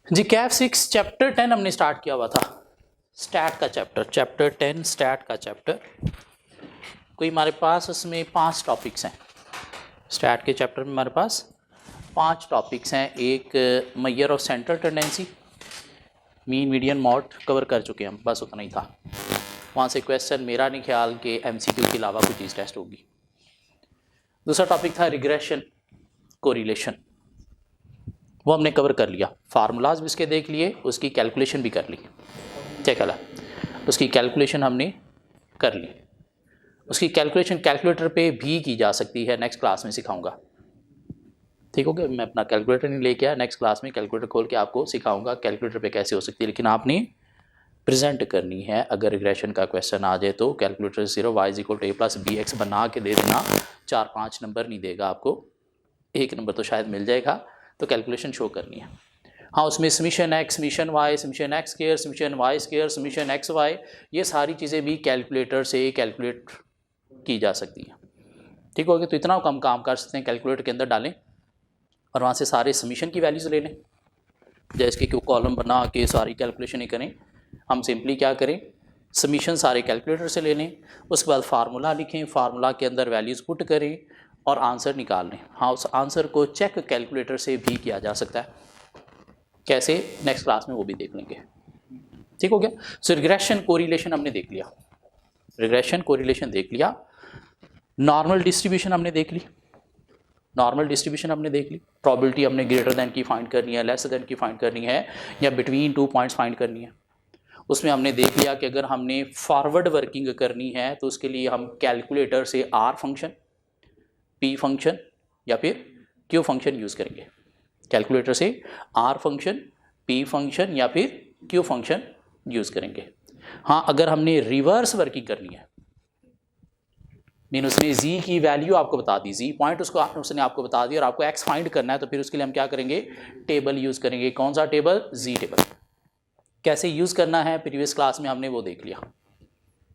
जी Kaif 6 chapter 10 हमने start किया हुआ था, स्टैट का चैप्टर 10 स्टैट का चैप्टर। कोई हमारे पास उसमें 5 टॉपिक्स हैं। स्टैट के चैप्टर में हमारे पास 5 टॉपिक्स हैं। एक measure of central tendency, mean median mode cover कर चुके हैं हम, बस उतना ही था। वहाँ से क्वेश्चन मेरा नहीं ख्याल कि MCQ के अलावा कोई चीज़ टेस्ट होगी। दूसरा टॉपिक था रिग्रेशन कोरिलेशन, वो हमने कवर कर लिया। फार्मूलाज भी इसके देख लिए, उसकी कैलकुलेशन भी कर ली। क्या कहला, उसकी कैलकुलेशन हमने कर ली। उसकी कैलकुलेशन कैलकुलेटर पे भी की जा सकती है, नेक्स्ट क्लास में सिखाऊंगा। ठीक हो गया, मैं अपना कैलकुलेटर नहीं लेके आया, नेक्स्ट क्लास में कैलकुलेटर खोल के आपको सिखाऊंगा कैलकुलेटर पे कैसे हो सकती है। लेकिन आपने प्रेजेंट करनी है। अगर रिग्रेशन का क्वेश्चन आ जाए तो कैलकुलेटर 0 y = a + bx बना के दे देना। 4-5 नंबर नहीं देगा आपको, 1 नंबर तो शायद मिल जाएगा। तो कैलकुलेशन शो करनी है। हाँ, उसमें summation x, summation y, summation x square, summation y square, summation x y, ये सारी चीज़ें भी कैलकुलेटर से कैलकुलेट की जा सकती हैं। ठीक हो गया, तो इतना कम काम कर सकते हैं, कैलकुलेटर के अंदर डालें और वहाँ से सारे समीशन की वैल्यूज़ ले लें। जैसे कि कॉलम बना के सारी कैलकुलेशन ही करें, हम सिंपली क्या करें, समीशन सारे कैलकुलेटर से ले लें। उसके बाद फार्मूला लिखें, फार्मूला के अंदर वैल्यूज़ पुट करें और आंसर निकाल लें। हाँ, उस आंसर को चेक कैलकुलेटर से भी किया जा सकता है। कैसे, नेक्स्ट क्लास में वो भी देख लेंगे। ठीक हो गया। सो रिग्रेशन कोरिलेशन हमने देख लिया, रिग्रेशन कोरिलेशन देख लिया। नॉर्मल डिस्ट्रीब्यूशन हमने देख ली, नॉर्मल डिस्ट्रीब्यूशन हमने देख ली। प्रोबेबिलिटी हमने ग्रेटर देन की फाइंड करनी है, लेस देन की फाइंड करनी है, या बिटवीन 2 पॉइंट्स फाइंड करनी है। उसमें हमने देख लिया कि अगर हमने फॉरवर्ड वर्किंग करनी है तो उसके लिए हम कैलकुलेटर से आर फंक्शन, पी फंक्शन या फिर क्यू फंक्शन यूज़ करेंगे। कैलकुलेटर से आर फंक्शन, पी फंक्शन या फिर क्यू फंक्शन यूज़ करेंगे। हाँ, अगर हमने रिवर्स वर्किंग करनी है, मीन उसने z की वैल्यू आपको बता दी, z पॉइंट उसने आपको बता दिया और आपको x फाइंड करना है, तो फिर उसके लिए हम क्या करेंगे, टेबल यूज़ करेंगे। कौन सा टेबल, z टेबल। कैसे यूज़ करना है प्रीवियस क्लास में हमने वो देख लिया।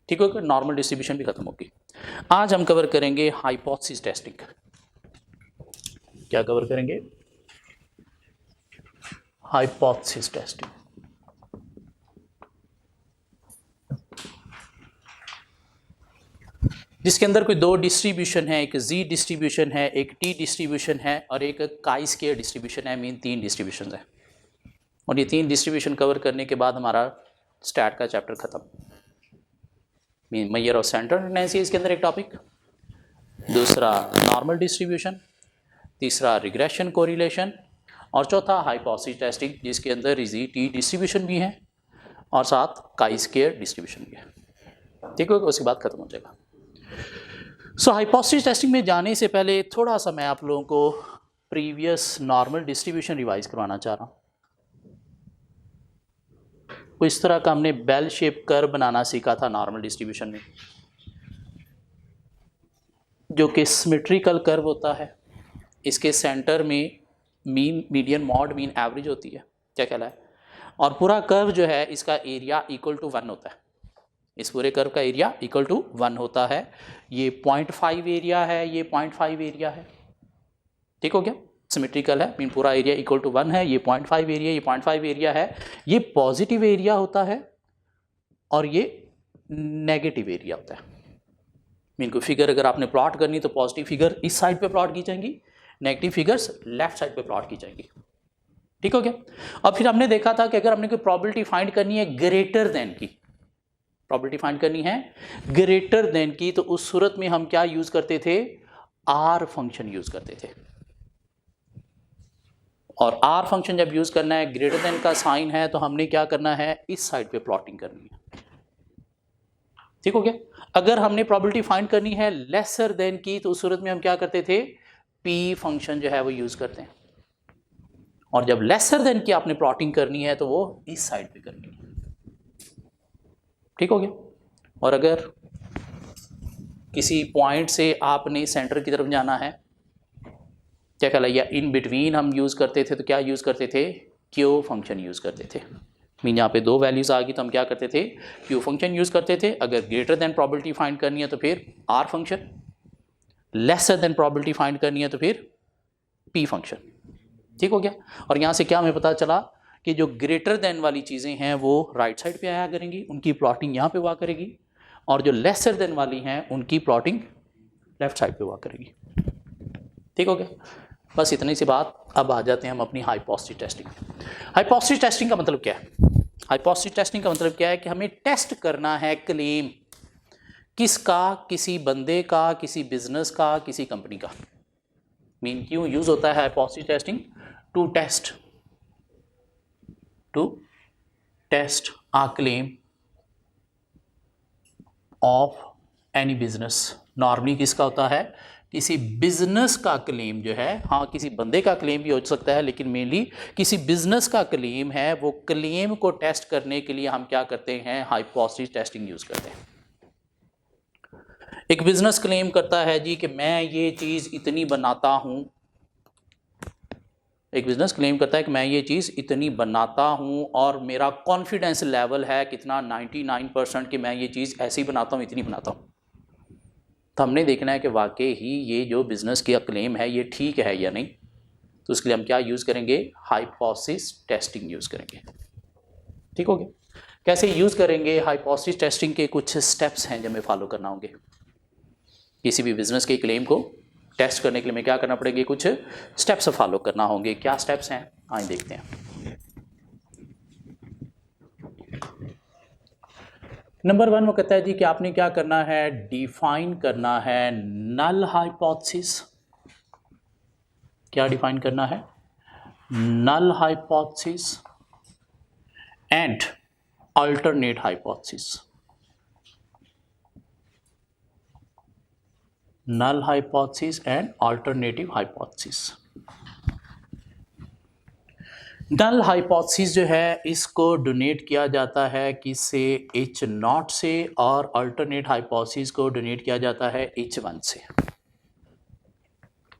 ठीक हो गया, नॉर्मल डिस्ट्रीब्यूशन भी खत्म होगी। आज हम कवर करेंगे हाइपोथेसिस टेस्टिंग। क्या कवर करेंगे, हाइपोथेसिस टेस्टिंग। जिसके अंदर कोई 2 डिस्ट्रीब्यूशन है, एक z डिस्ट्रीब्यूशन है, एक t डिस्ट्रीब्यूशन है और एक काई स्क्वायर डिस्ट्रीब्यूशन है। मीन 3 डिस्ट्रीब्यूशन है और ये 3 डिस्ट्रीब्यूशन कवर करने के बाद हमारा स्टैट का चैप्टर खत्म। Mean measure of central tendency इसके अंदर एक टॉपिक, दूसरा नॉर्मल डिस्ट्रीब्यूशन, तीसरा रिग्रेशन कोरिलेशन और चौथा हाइपोथेसिस टेस्टिंग, जिसके अंदर z t डिस्ट्रीब्यूशन भी है और साथ काई स्क्वायर डिस्ट्रीब्यूशन भी है। ठीक है, उसके बाद खत्म हो जाएगा। सो हाइपोथेसिस टेस्टिंग में जाने से पहले थोड़ा सा मैं आप लोगों को प्रीवियस नॉर्मल डिस्ट्रीब्यूशन रिवाइज करवाना चाह रहा हूँ। तो इस तरह का हमने बेल शेप कर्व बनाना सीखा था नॉर्मल डिस्ट्रीब्यूशन में, जो कि सिमेट्रिकल कर्व होता है। इसके सेंटर में mean median mode mean average होती है, क्या कहलाए, और पूरा कर्व जो है इसका एरिया इक्वल टू 1 होता है। इस पूरे कर्व का एरिया इक्वल टू 1 होता है। ये 0.5 एरिया है, ये 0.5 एरिया है। ठीक हो गया, सिमेट्रिकल है, मीन पूरा एरिया इक्वल टू 1 है। ये 0.5 एरिया, ये 0.5 एरिया है। ये पॉजिटिव एरिया होता है और ये नेगेटिव एरिया होता है। मीन को फिगर अगर आपने प्लॉट करनी तो पॉजिटिव फिगर इस साइड पे प्लॉट की जाएंगी, नेगेटिव फिगर्स लेफ्ट साइड पे प्लॉट की जाएंगी। ठीक हो गया। अब फिर हमने देखा था कि अगर हमने कोई प्रोबेबिलिटी फाइंड करनी है ग्रेटर देन की, प्रोबेबिलिटी फाइंड करनी है ग्रेटर देन की, तो उस सूरत में हम क्या यूज करते थे, आर फंक्शन यूज करते थे। और आर फंक्शन जब यूज करना है, ग्रेटर देन का साइन है, तो हमने क्या करना है, इस साइड पे प्लॉटिंग करनी है। ठीक हो गया। अगर हमने प्रोबेबिलिटी फाइंड करनी है लेसर देन की, तो उस सूरत में हम क्या करते थे, पी फंक्शन जो है वो यूज करते हैं। और जब लेसर देन की आपने प्लॉटिंग करनी है तो वो इस साइड पे करनी है। ठीक हो गया। और अगर किसी पॉइंट से आपने सेंटर की तरफ जाना है, क्या कहलाया, इन बिटवीन हम यूज़ करते थे, तो क्या यूज़ करते थे, क्यू फंक्शन यूज़ करते थे। मीन यहाँ पे 2 वैल्यूज़ आ गई तो हम क्या करते थे, क्यू फंक्शन यूज़ करते थे। अगर ग्रेटर देन प्रोबेबिलिटी फाइंड करनी है तो फिर R function, lesser than probability find करनी है तो फिर पी फंक्शन। ठीक हो गया। और यहाँ से क्या हमें पता चला, कि जो ग्रेटर देन वाली चीज़ें हैं वो राइट साइड पे आया करेंगी, उनकी प्लॉटिंग यहाँ पे हुआ करेगी, और जो लेसर देन वाली हैं उनकी प्लॉटिंग लेफ्ट साइड पे हुआ करेगी। ठीक हो गया? बस इतनी सी बात। अब आ जाते हैं हम अपनी हाइपोथेसिस टेस्टिंग। हाइपोथेसिस टेस्टिंग का मतलब क्या है? हाइपोथेसिस टेस्टिंग का मतलब क्या है कि हमें टेस्ट करना है क्लेम किसका, किसी बंदे का, किसी बिजनेस का, किसी कंपनी का। मीन क्यों यूज होता है hypothesis testing? To test a claim of any business। Normally किसका होता है? किसी बिजनेस का क्लेम जो है, हाँ किसी बंदे का क्लेम भी हो सकता है, लेकिन मेनली किसी बिजनेस का क्लेम है। वो क्लेम को टेस्ट करने के लिए हम क्या करते हैं? हाइपोथेसिस टेस्टिंग यूज करते हैं। एक बिजनेस क्लेम करता है जी कि मैं ये चीज इतनी बनाता हूं। एक बिजनेस क्लेम करता है कि मैं ये चीज़ इतनी बनाता हूँ और मेरा कॉन्फिडेंस लेवल है कितना, 99% कि मैं ये चीज़ ऐसी बनाता हूँ, इतनी बनाता हूँ। तो हमने देखना है कि वाकई ही ये जो बिज़नेस का क्लेम है ये ठीक है या नहीं। तो उसके लिए हम क्या यूज़ करेंगे? हाइपोथेसिस टेस्टिंग यूज़ करेंगे। ठीक हो गया? कैसे यूज़ करेंगे? हाइपोथेसिस टेस्टिंग के कुछ स्टेप्स हैं जो हमें फॉलो करना होंगे। किसी भी बिज़नेस के क्लेम को टेस्ट करने के लिए हमें क्या करना पड़ेगा? कुछ स्टेप्स फॉलो करना होंगे। क्या स्टेप्स हैं? आइए देखते हैं। नंबर 1 वो कहता है जी कि आपने क्या करना है? डिफाइन करना है नल हाइपोथेसिस। क्या डिफाइन करना है? Null hypothesis and alternate hypothesis. Null hypothesis and alternative hypothesis. Null hypothesis जो है इसको डोनेट किया जाता है किससे? H0 से, और अल्टरनेट हाइपोथेसिस को डोनेट किया जाता है H1 से।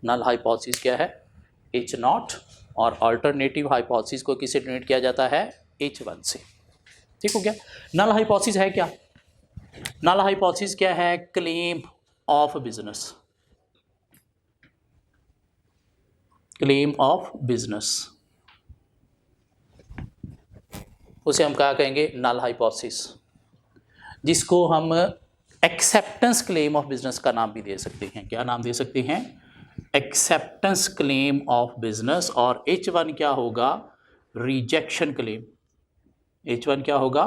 नल हाइपोथेसिस क्या है? H0, और अल्टरनेटिव हाइपोथेसिस को किससे डोनेट किया जाता है? H1 से। ठीक हो गया? नल हाइपोथेसिस है क्या? नल हाइपोथेसिस क्या है? Claim of business. Claim of business, उसे हम क्या कहेंगे? नल हाइपोथेसिस, जिसको हम एक्सेप्टेंस क्लेम ऑफ बिजनेस का नाम भी दे सकते हैं। क्या नाम दे सकते हैं? Acceptance claim of business. और H1 क्या होगा? Rejection claim. H1 क्या होगा?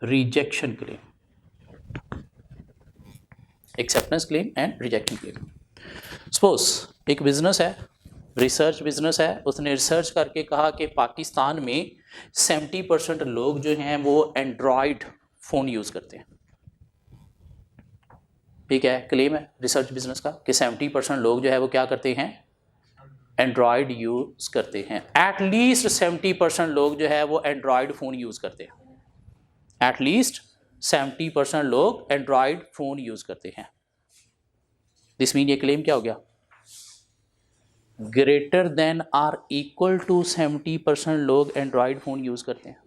Rejection claim. Acceptance claim and rejection claim. Suppose एक बिजनेस है, रिसर्च बिजनेस है, उसने रिसर्च करके कहा कि पाकिस्तान में 70% लोग जो हैं वो एंड्रॉयड फ़ोन यूज़ करते हैं। ठीक है? क्लेम है रिसर्च बिजनेस का कि 70% लोग जो है वो क्या करते हैं? एंड्रॉयड यूज़ करते हैं। एटलीस्ट 70% लोग जो है वो एंड्रॉयड फ़ोन यूज़ करते हैं। एटलीस्ट 70% लोग एंड्रॉयड फ़ोन यूज़ करते हैं। दिस मीन ये क्लेम क्या हो गया? Greater than or equal to 70% लोग एंड्रॉयड फ़ोन यूज़ करते हैं।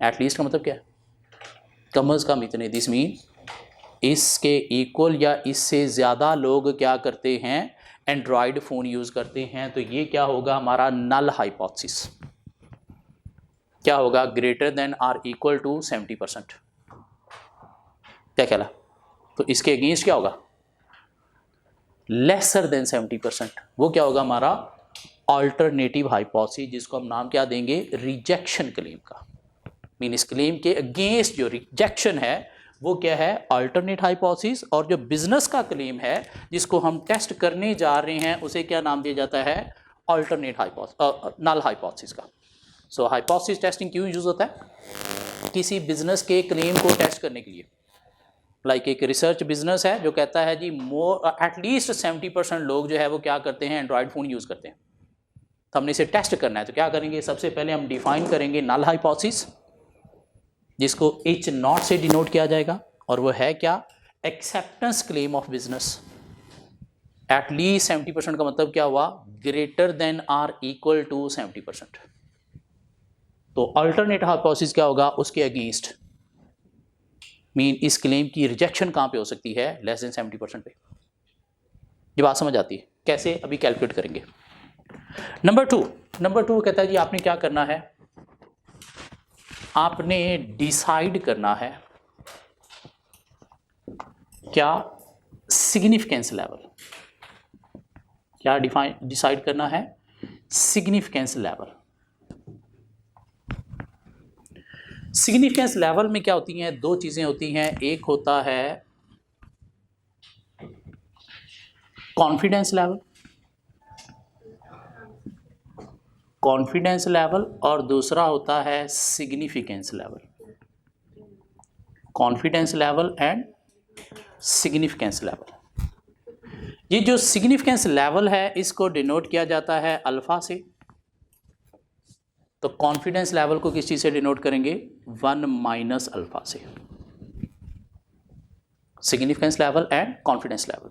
एटलीस्ट का मतलब क्या है? कम अज़ कम इतने। दिस मीन इसके इक्वल या इससे ज़्यादा लोग क्या करते हैं? एंड्रॉयड फ़ोन यूज़ करते हैं। तो ये क्या होगा? हमारा नल हाइपोथेसिस। क्या होगा? Greater than or equal to 70%। क्या कहला? तो इसके अगेंस्ट क्या होगा? Lesser than 70%। वो क्या होगा? हमारा अल्टरनेटिव हाइपोथेसिस, जिसको हम नाम क्या देंगे? रिजेक्शन क्लेम का। मीन इस क्लेम के अगेंस्ट जो रिजेक्शन है वो क्या है? Alternate hypothesis. और जो बिजनेस का क्लेम है जिसको हम टेस्ट करने जा रहे हैं उसे क्या नाम दिया जाता है? अल्टरनेट हाइपोथेसिस, नल हाइपोथेसिस का। सो हाइपोथेसिस टेस्टिंग क्यों यूज होता है? किसी बिजनेस के क्लेम को टेस्ट करने के लिए। लाइक एक रिसर्च बिजनेस है जो कहता है जी एटलीस्ट 70% लोग जो है वो क्या करते हैं? एंड्रॉयड फ़ोन यूज़ करते हैं। तो हमने इसे टेस्ट करना है तो क्या करेंगे? सबसे पहले हम डिफाइन करेंगे नल हाइपोथेसिस, जिसको H0 से डिनोट किया जाएगा, और वो है क्या? Acceptance claim of business. At least 70% का मतलब क्या हुआ? Greater than or equal to 70%। तो अल्टरनेट हाइपोथेसिस क्या होगा? उसके अगेंस्ट। मीन इस क्लेम की रिजेक्शन कहां पे हो सकती है? लेस देन 70% पे। ये बात समझ आती है? कैसे? अभी कैलकुलेट करेंगे। नंबर टू कहता है जी आपने क्या करना है, आपने डिसाइड करना है क्या सिग्निफिकेंस लेवल, क्या डिसाइड करना है सिग्निफिकेंस लेवल। सिग्निफिकेंस लेवल में क्या होती हैं, दो चीजें होती हैं, एक होता है कॉन्फिडेंस लेवल, और दूसरा होता है significance level. Confidence level and significance level. ये जो सिग्निफिकेंस लेवल है इसको डिनोट किया जाता है अल्फा से, तो कॉन्फिडेंस लेवल को किस चीज से डिनोट करेंगे, 1 माइनस अल्फा से। Significance level and confidence level.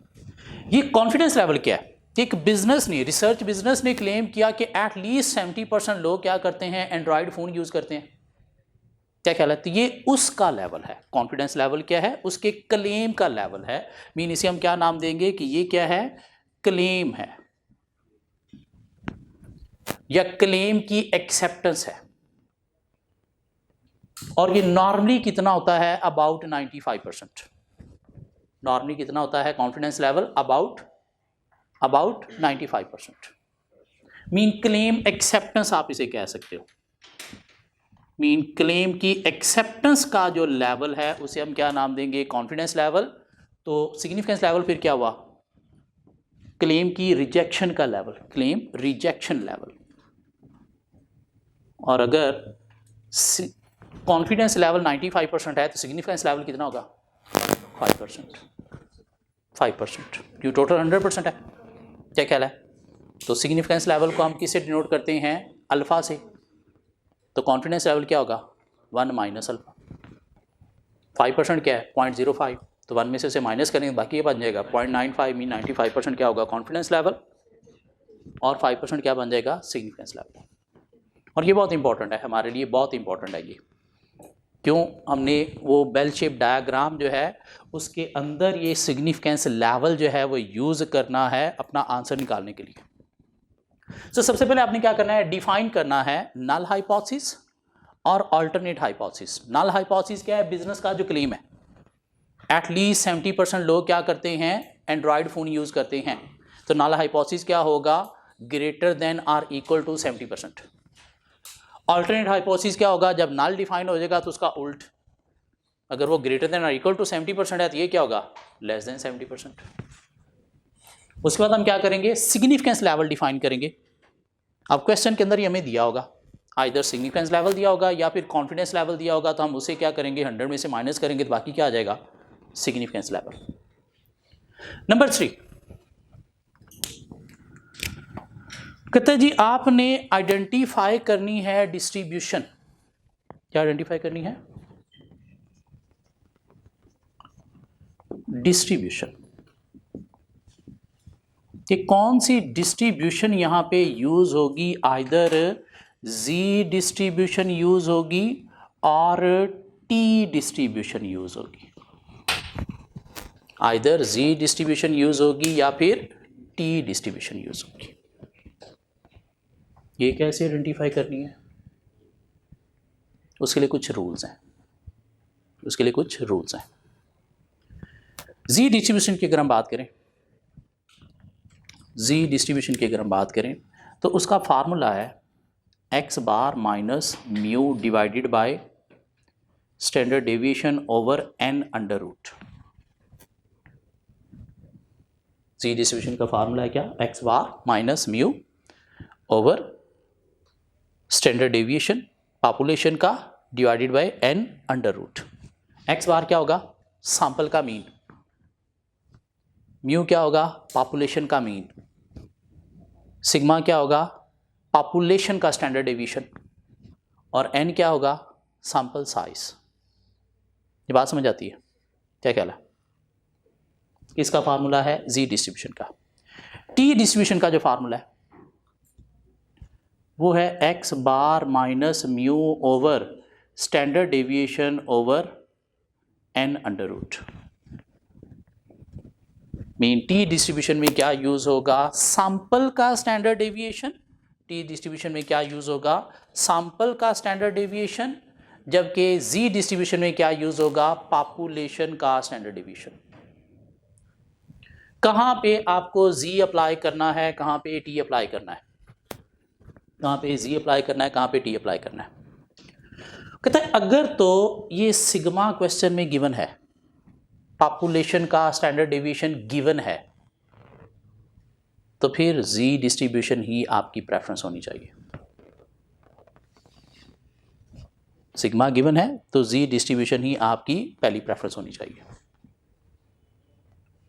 ये कॉन्फिडेंस लेवल क्या है, एक बिजनेस ने, रिसर्च बिजनेस ने क्लेम किया कि एटलीस्ट 70% लोग क्या करते हैं, एंड्रॉयड फोन यूज करते हैं। क्या ख्याल है, तो ये उसका लेवल है। कॉन्फिडेंस लेवल क्या है, उसके क्लेम का लेवल है। मीन इसे हम क्या नाम देंगे कि ये क्या है, क्लेम है या क्लेम की एक्सेप्टेंस है। और ये नॉर्मली कितना होता है, अबाउट 95%। नॉर्मली कितना होता है confidence level, about 95%। Mean claim acceptance आप इसे कह सकते हो। मीन क्लेम की एक्सेप्टेंस का जो लेवल है उसे हम क्या नाम देंगे, कॉन्फिडेंस लेवल। तो सिग्निफिकेंस लेवल फिर क्या हुआ, क्लेम की रिजेक्शन का लेवल, क्लेम रिजेक्शन लेवल। और अगर कॉन्फिडेंस लेवल 95% है तो सिग्निफिकेंस लेवल कितना होगा, 5%। 5% क्यों, टोटल 100% है। क्या ख्याल है, तो सिग्निफिकेंस लेवल को हम किससे डिनोट करते हैं, अल्फा से। तो कॉन्फिडेंस लेवल क्या होगा, 1 माइनस अल्फा। 5% क्या है, 0.05, तो 1 में से उसे माइनस करेंगे बाकी ये बन जाएगा 0.95। मीन 95% क्या होगा कॉन्फिडेंस लेवल, और 5% क्या बन जाएगा, सिग्निफिकेंस लेवल। और ये बहुत इंपॉर्टेंट है हमारे लिए, बहुत इंपॉर्टेंट है ये। क्यों, हमने वो बेल शेप डायग्राम जो है उसके अंदर ये सिग्निफिकेंस लेवल जो है वो यूज़ करना है अपना आंसर निकालने के लिए। तो सबसे पहले आपने क्या करना है, डिफाइन करना है नल हाइपोथेसिस और अल्टरनेट हाइपोथेसिस। नल हाइपोथेसिस क्या है, बिजनेस का जो क्लेम है एटलीस्ट 70% लोग क्या करते हैं, एंड्रॉयड फ़ोन यूज़ करते हैं। तो नल हाइपोथेसिस क्या होगा, greater than or equal to 70%। Alternate hypothesis क्या होगा, जब नल डिफाइन हो जाएगा तो उसका उल्ट, अगर वो greater than or equal to 70% है तो ये क्या होगा, लेस देन 70%। उसके बाद हम क्या करेंगे, सिग्निफिकेंस लेवल डिफाइन करेंगे। अब क्वेश्चन के अंदर ये हमें दिया होगा, आइदर सिग्निफिकेंस लेवल दिया होगा या फिर कॉन्फिडेंस लेवल दिया होगा, तो हम उसे क्या करेंगे, 100 में से माइनस करेंगे तो बाकी क्या आ जाएगा, सिग्निफिकेंस लेवल। नंबर 3 कहते हैं जी आपने आइडेंटिफाई करनी है डिस्ट्रीब्यूशन। क्या आइडेंटिफाई करनी है, डिस्ट्रीब्यूशन। कि कौन सी डिस्ट्रीब्यूशन यहां पे यूज होगी, आइदर जी डिस्ट्रीब्यूशन यूज होगी और टी डिस्ट्रीब्यूशन यूज होगी। आइदर जी डिस्ट्रीब्यूशन यूज होगी या फिर टी डिस्ट्रीब्यूशन यूज होगी। ये कैसे आइडेंटिफाई करनी है, उसके लिए कुछ रूल्स हैं, जी डिस्ट्रीब्यूशन की अगर हम बात करें, जी डिस्ट्रीब्यूशन की अगर हम बात करें तो उसका फार्मूला है X bar minus mu divided by standard deviation over N under root. Z distribution का फार्मूला है क्या, X bar minus mu over standard deviation population का divided by N under root. X bar क्या होगा, sample का mean, mu क्या होगा, population का मीन, सिग्मा क्या होगा, पॉपुलेशन का स्टैंडर्ड डेविएशन, और एन क्या होगा, सैंपल साइज। ये बात समझ आती है, क्या ख्याल है। इसका फार्मूला है जी डिस्ट्रीब्यूशन का। टी डिस्ट्रीब्यूशन का जो फार्मूला है वो है X bar minus mu over standard deviation over N under root. Mean T distribution में क्या यूज होगा, सैंपल का स्टैंडर्ड डेविएशन। टी डिस्ट्रीब्यूशन में क्या यूज होगा, सैंपल का स्टैंडर्ड डेविएशन, जबकि जी डिस्ट्रीब्यूशन में क्या यूज होगा, पॉपुलेशन का स्टैंडर्ड डेविएशन। कहाँ पे आपको जी अप्लाई करना है, कहाँ पे टी अप्लाई करना है, कहाँ पे जी अप्लाई करना है, कहाँ पे टी अप्लाई करना है। कहता है अगर तो ये सिग्मा क्वेश्चन में गिवन है, पॉपुलेशन का स्टैंडर्ड डेविएशन गिवन है, तो फिर जी डिस्ट्रीब्यूशन ही आपकी प्रेफरेंस होनी चाहिए। सिग्मा गिवन है तो जी डिस्ट्रीब्यूशन ही आपकी पहली प्रेफरेंस होनी चाहिए।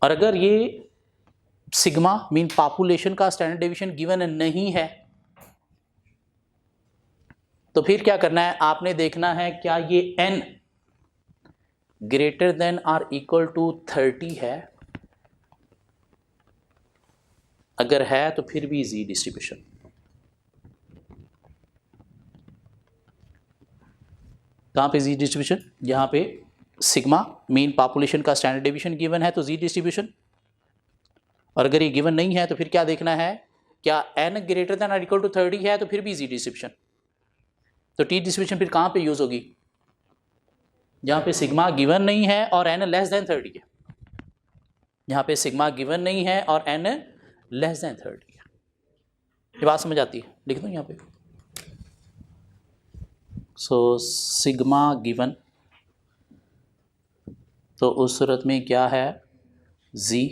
और अगर ये सिग्मा मीन पॉपुलेशन का स्टैंडर्ड डेविएशन गिवन नहीं है, तो फिर क्या करना है, आपने देखना है क्या ये n greater than or equal to 30 है। अगर है तो फिर भी जी डिस्ट्रीब्यूशन। कहां पे जी डिस्ट्रीब्यूशन, यहां पे सिग्मा मीन पॉपुलेशन का स्टैंडर्ड डेविएशन गिवन है तो जी डिस्ट्रीब्यूशन। और अगर ये गिवन नहीं है तो फिर क्या देखना है, क्या n greater than or equal to 30 है तो फिर भी जी डिस्ट्रीब्यूशन। तो टी डिस्ट्रीब्यूशन फिर कहां पे यूज होगी, जहां पे सिग्मा गिवन नहीं है और n लेस देन 30 है। यहां पे सिग्मा गिवन नहीं है और n लेस देन 30 है। ये बात समझ आती है, लिख दो यहां पे। सो सिग्मा गिवन, तो उस सूरत में क्या है, जी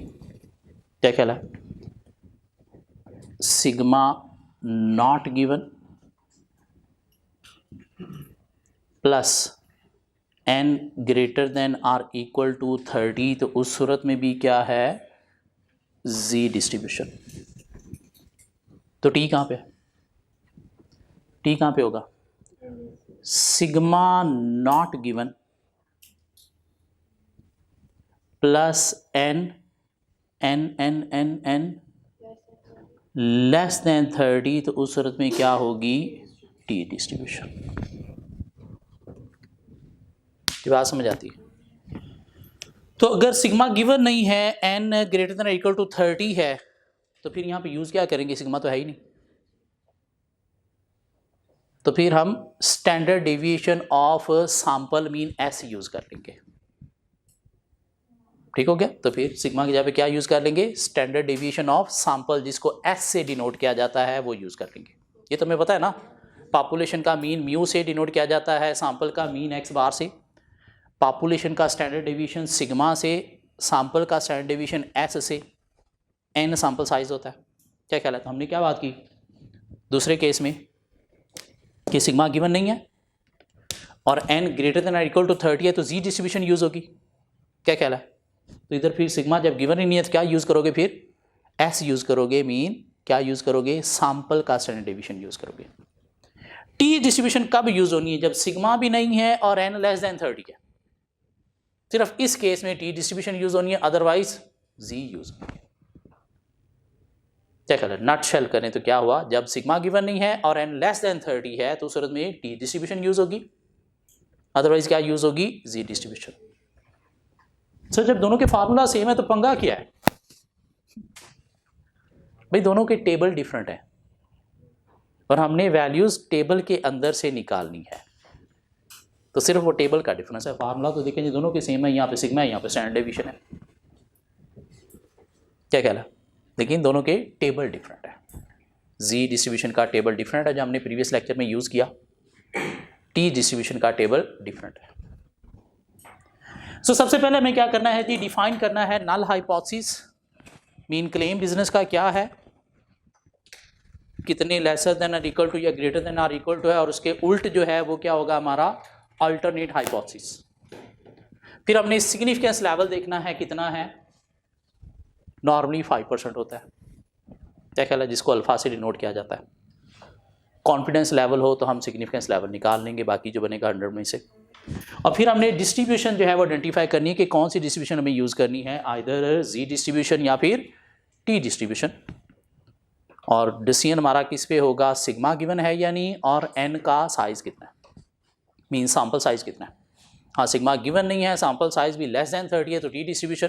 क्या कहला, sigma not given plus n greater than or equal to 30, तो उस सूरत में भी क्या है, जी डिस्ट्रीब्यूशन। तो टी कहाँ पे, टी कहाँ पे होगा, sigma not given plus n less than 30, तो उस सूरत में क्या होगी, टी डिस्ट्रीब्यूशन। बात समझ आती है। तो अगर सिग्मा गिवन नहीं है, n greater than equal to 30 है, तो फिर यहां पे यूज क्या करेंगे, सिग्मा तो है ही नहीं, तो फिर हम standard deviation of sample mean s use कर लेंगे। ठीक हो गया, तो फिर सिग्मा की जगह पे क्या यूज कर लेंगे, स्टैंडर्ड डेविएशन ऑफ सैंपल, जिसको s से डिनोट किया जाता है, वो यूज कर लेंगे। ये तुम्हें पता है ना, पॉपुलेशन का मीन म्यू से डिनोट किया जाता है, सैंपल का मीन x बार से, पॉपुलेशन का स्टैंडर्ड डेविएशन सिग्मा से, सैंपल का स्टैंडर्ड डेविएशन s से, n सैंपल साइज होता है। क्या ख्याल है, तो हमने क्या बात की दूसरे केस में कि सिग्मा गिवन नहीं है और n greater than equal to 30 है, तो जी डिस्ट्रीब्यूशन यूज होगी। क्या ख्याल है, तो इधर फिर सिग्मा जब गिवन ही नहीं है तो क्या यूज करोगे, फिर s यूज करोगे, मीन क्या यूज करोगे, सैंपल का स्टैंडर्ड डेविएशन यूज करोगे। टी डिस्ट्रीब्यूशन कब यूज होनी है, जब सिग्मा भी नहीं है और n लेस देन 30 है, सिर्फ इस केस में टी डिस्ट्रीब्यूशन यूज होनी है, अदरवाइज जी यूज होनी है। क्या करें, नट शेल करें तो क्या हुआ, जब सिग्मा गिवन नहीं है और n लेस देन 30 है तो उस सूरत में टी डिस्ट्रीब्यूशन यूज होगी, अदरवाइज क्या यूज होगी, जी डिस्ट्रीब्यूशन। सर जब दोनों के फार्मूला सेम है तो पंगा क्या है भाई, दोनों के टेबल डिफरेंट है और हमने वैल्यूज टेबल के अंदर से निकालनी है, तो सिर्फ वो टेबल का डिफरेंस है। फार्मूला तो देखेंगे दोनों के सेम है, यहाँ पे सिग्मा है, यहाँ पे स्टैंडर्ड डेविएशन है। क्या कहला, लेकिन दोनों के टेबल डिफरेंट है। जी डिस्ट्रीब्यूशन का टेबल डिफरेंट है जो हमने प्रीवियस लेक्चर में यूज किया, टी डिस्ट्रीब्यूशन का टेबल डिफरेंट है। सो सबसे पहले हमें क्या करना है जी, डिफाइन करना है null hypothesis, mean claim business का क्या है, कितने lesser than or equal to या greater than or equal to है, और उसके उल्ट जो है वो क्या होगा, हमारा अल्टरनेट हाइपोथेसिस। फिर हमने सिग्निफिकेंस लेवल देखना है कितना है, नॉर्मली 5% होता है। क्या ख्याल है, जिसको अल्फा से डिनोट किया जाता है। कॉन्फिडेंस लेवल हो तो हम सिग्निफिकेंस लेवल निकाल लेंगे, बाकी जो बनेगा 100 में से। और फिर हमने डिस्ट्रीब्यूशन जो है वो आइडेंटिफाई करनी है कि कौन सी डिस्ट्रीब्यूशन हमें यूज़ करनी है, आइदर जी डिस्ट्रीब्यूशन या फिर टी डिस्ट्रीब्यूशन। और डिसीजन हमारा किस पे होगा, सिग्मा गिवन है या नहीं, और एन का साइज कितना है, मीन सैंपल साइज कितना है। हाँ सिग्मा गिवन नहीं है, सैंपल साइज भी लेस देन 30 है, तो टी डिस्ट्रीब्यूशन।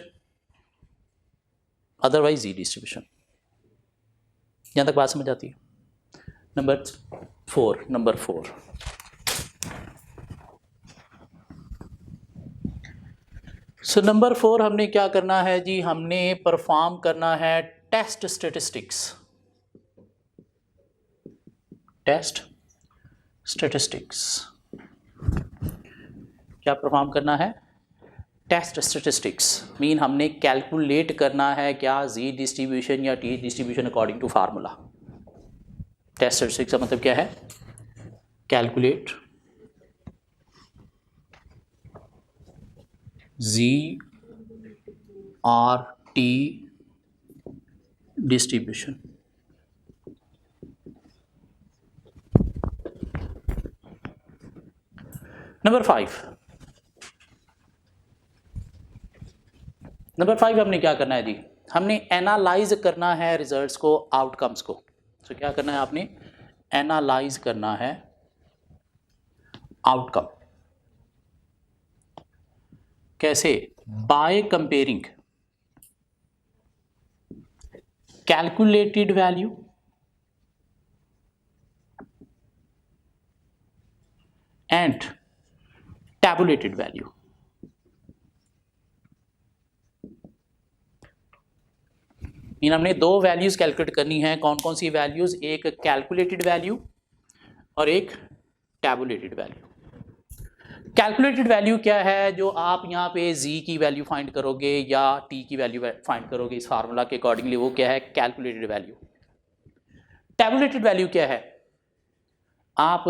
अदरवाइज जी डिस्ट्रीब्यूशन। यहाँ तक बात समझ आती है। नंबर 4 सो नंबर 4 हमने क्या करना है जी, हमने परफॉर्म करना है टेस्ट स्टेटिस्टिक्स। टेस्ट स्टेटिस्टिक्स क्या परफॉर्म करना है? टेस्ट स्टेटिस्टिक्स मीन हमने कैलकुलेट करना है क्या जी डिस्ट्रीब्यूशन या T distribution according to formula. Test statistics का मतलब क्या है? कैलकुलेट जी और टी डिस्ट्रीब्यूशन। नंबर 5 हमने क्या करना है जी, हमने एनालाइज करना है रिजल्ट्स को, आउटकम्स को। तो क्या करना है आपने? एनालाइज करना है आउटकम। कैसे? By comparing calculated value and tabulated value. इन हमने दो वैल्यूज कैलकुलेट करनी है। कौन कौन सी वैल्यूज? एक कैलकुलेटेड वैल्यू और एक टैबुलेटेड वैल्यू। कैलकुलेटेड वैल्यू क्या है? जो आप यहाँ पे जी की वैल्यू फाइंड करोगे या टी की वैल्यू फाइंड करोगे इस फार्मूला के अकॉर्डिंगली, वो क्या है? Calculated value. टैबुलेटेड वैल्यू क्या है? आप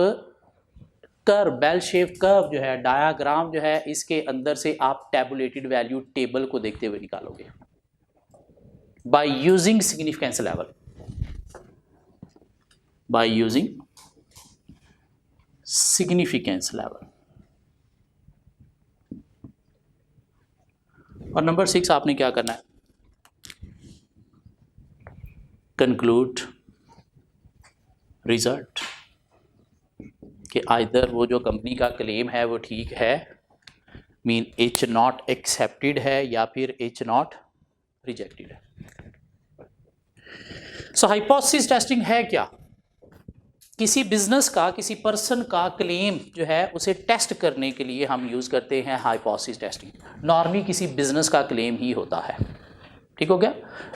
कर्व, बेल शेप कर्व जो है, डायाग्राम जो है, इसके अंदर से आप टैबुलेटेड वैल्यू टेबल को देखते हुए निकालोगे by using significance level. By using significance level. और नंबर 6 आपने क्या करना है? कंक्लूड रिजल्ट कि आइदर वो जो कंपनी का क्लेम है वो ठीक है, मीन इच नॉट एक्सेप्टेड है, या फिर इच नॉट रिजेक्टेड है। सो हाइपोथेसिस टेस्टिंग है क्या? किसी बिजनेस का, किसी पर्सन का क्लेम जो है उसे टेस्ट करने के लिए हम यूज़ करते हैं हाइपोथेसिस टेस्टिंग। नॉर्मली किसी बिजनेस का क्लेम ही होता है। ठीक हो गया?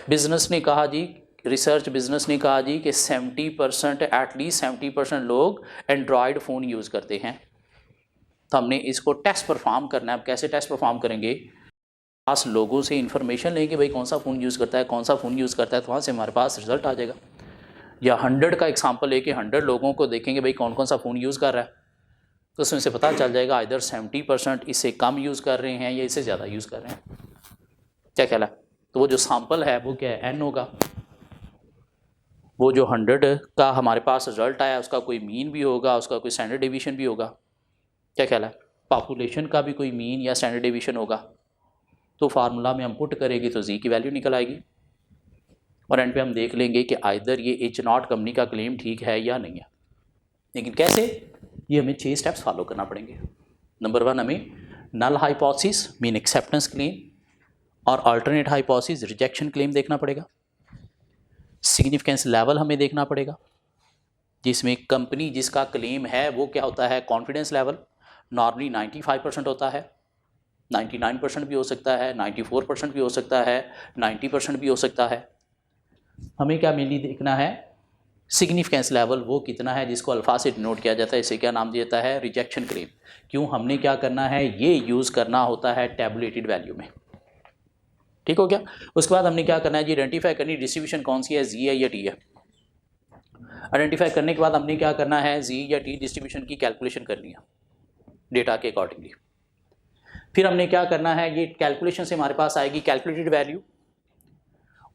बिजनेस ने कहा जी, रिसर्च बिजनेस ने कहा जी कि 70% एटलीस्ट 70% लोग एंड्रॉयड फ़ोन यूज़ करते हैं। तो हमने इसको टेस्ट परफॉर्म करना है। अब कैसे टेस्ट परफॉर्म करेंगे? पास लोगों से इन्फॉर्मेशन लेंगे, भाई कौन सा फ़ोन यूज़ करता है, कौन सा फ़ोन यूज़ करता है, तो वहाँ से हमारे पास रिजल्ट आ जाएगा। या 100 का एग्जाम्पल लेके 100 लोगों को देखेंगे भाई कौन कौन सा फ़ोन यूज़ कर रहा है, तो उसमें से पता चल जाएगा इधर 70% इससे कम यूज़ कर रहे हैं या इससे ज़्यादा यूज़ कर रहे हैं। क्या ख्याल है? तो वो जो सैम्पल है वो क्या है? एन होगा। वो जो 100 का हमारे पास रिजल्ट आया उसका कोई मीन भी होगा, उसका कोई स्टैंडर्ड डेविएशन भी होगा। क्या ख्याल है? पॉपुलेशन का भी कोई मीन या स्टैंडर्ड डेविएशन होगा। तो फार्मूला में हम पुट करेंगे तो जी की वैल्यू निकल आएगी और एंड पे हम देख लेंगे कि आइदर ये एच नॉट कंपनी का क्लेम ठीक है या नहीं है। लेकिन कैसे? ये हमें 6 स्टेप्स फॉलो करना पड़ेंगे। नंबर 1 हमें null hypothesis mean acceptance claim और अल्टरनेट हाइपोथेसिस रिजेक्शन क्लेम देखना पड़ेगा। सिग्निफिकेंस लेवल हमें देखना पड़ेगा, जिसमें कंपनी जिसका क्लेम है वो क्या होता है? कॉन्फिडेंस लेवल नॉर्मली 95% होता है, 99% भी हो सकता है, 94% भी हो सकता है, 90% भी हो सकता है। हमें क्या मेनली देखना है? सिग्निफिकेंस लेवल वो कितना है, जिसको अल्फा से डिनोट किया जाता है। इसे क्या नाम दिया जाता है? Rejection claim. क्यों? हमने क्या करना है? ये यूज़ करना होता है टैबुलेटेड वैल्यू में। ठीक हो गया? उसके बाद हमने क्या करना है जी? आइडेंटिफाई करनी डिस्ट्रीब्यूशन कौन सी है, जी है या टी है। आइडेंटिफाई करने के बाद हमने क्या करना है? जी या टी डिस्ट्रीब्यूशन की कैलकुलेशन करनी है डेटा के अकॉर्डिंगली। फिर हमने क्या करना है? ये कैलकुलेशन से हमारे पास आएगी कैलकुलेटेड वैल्यू,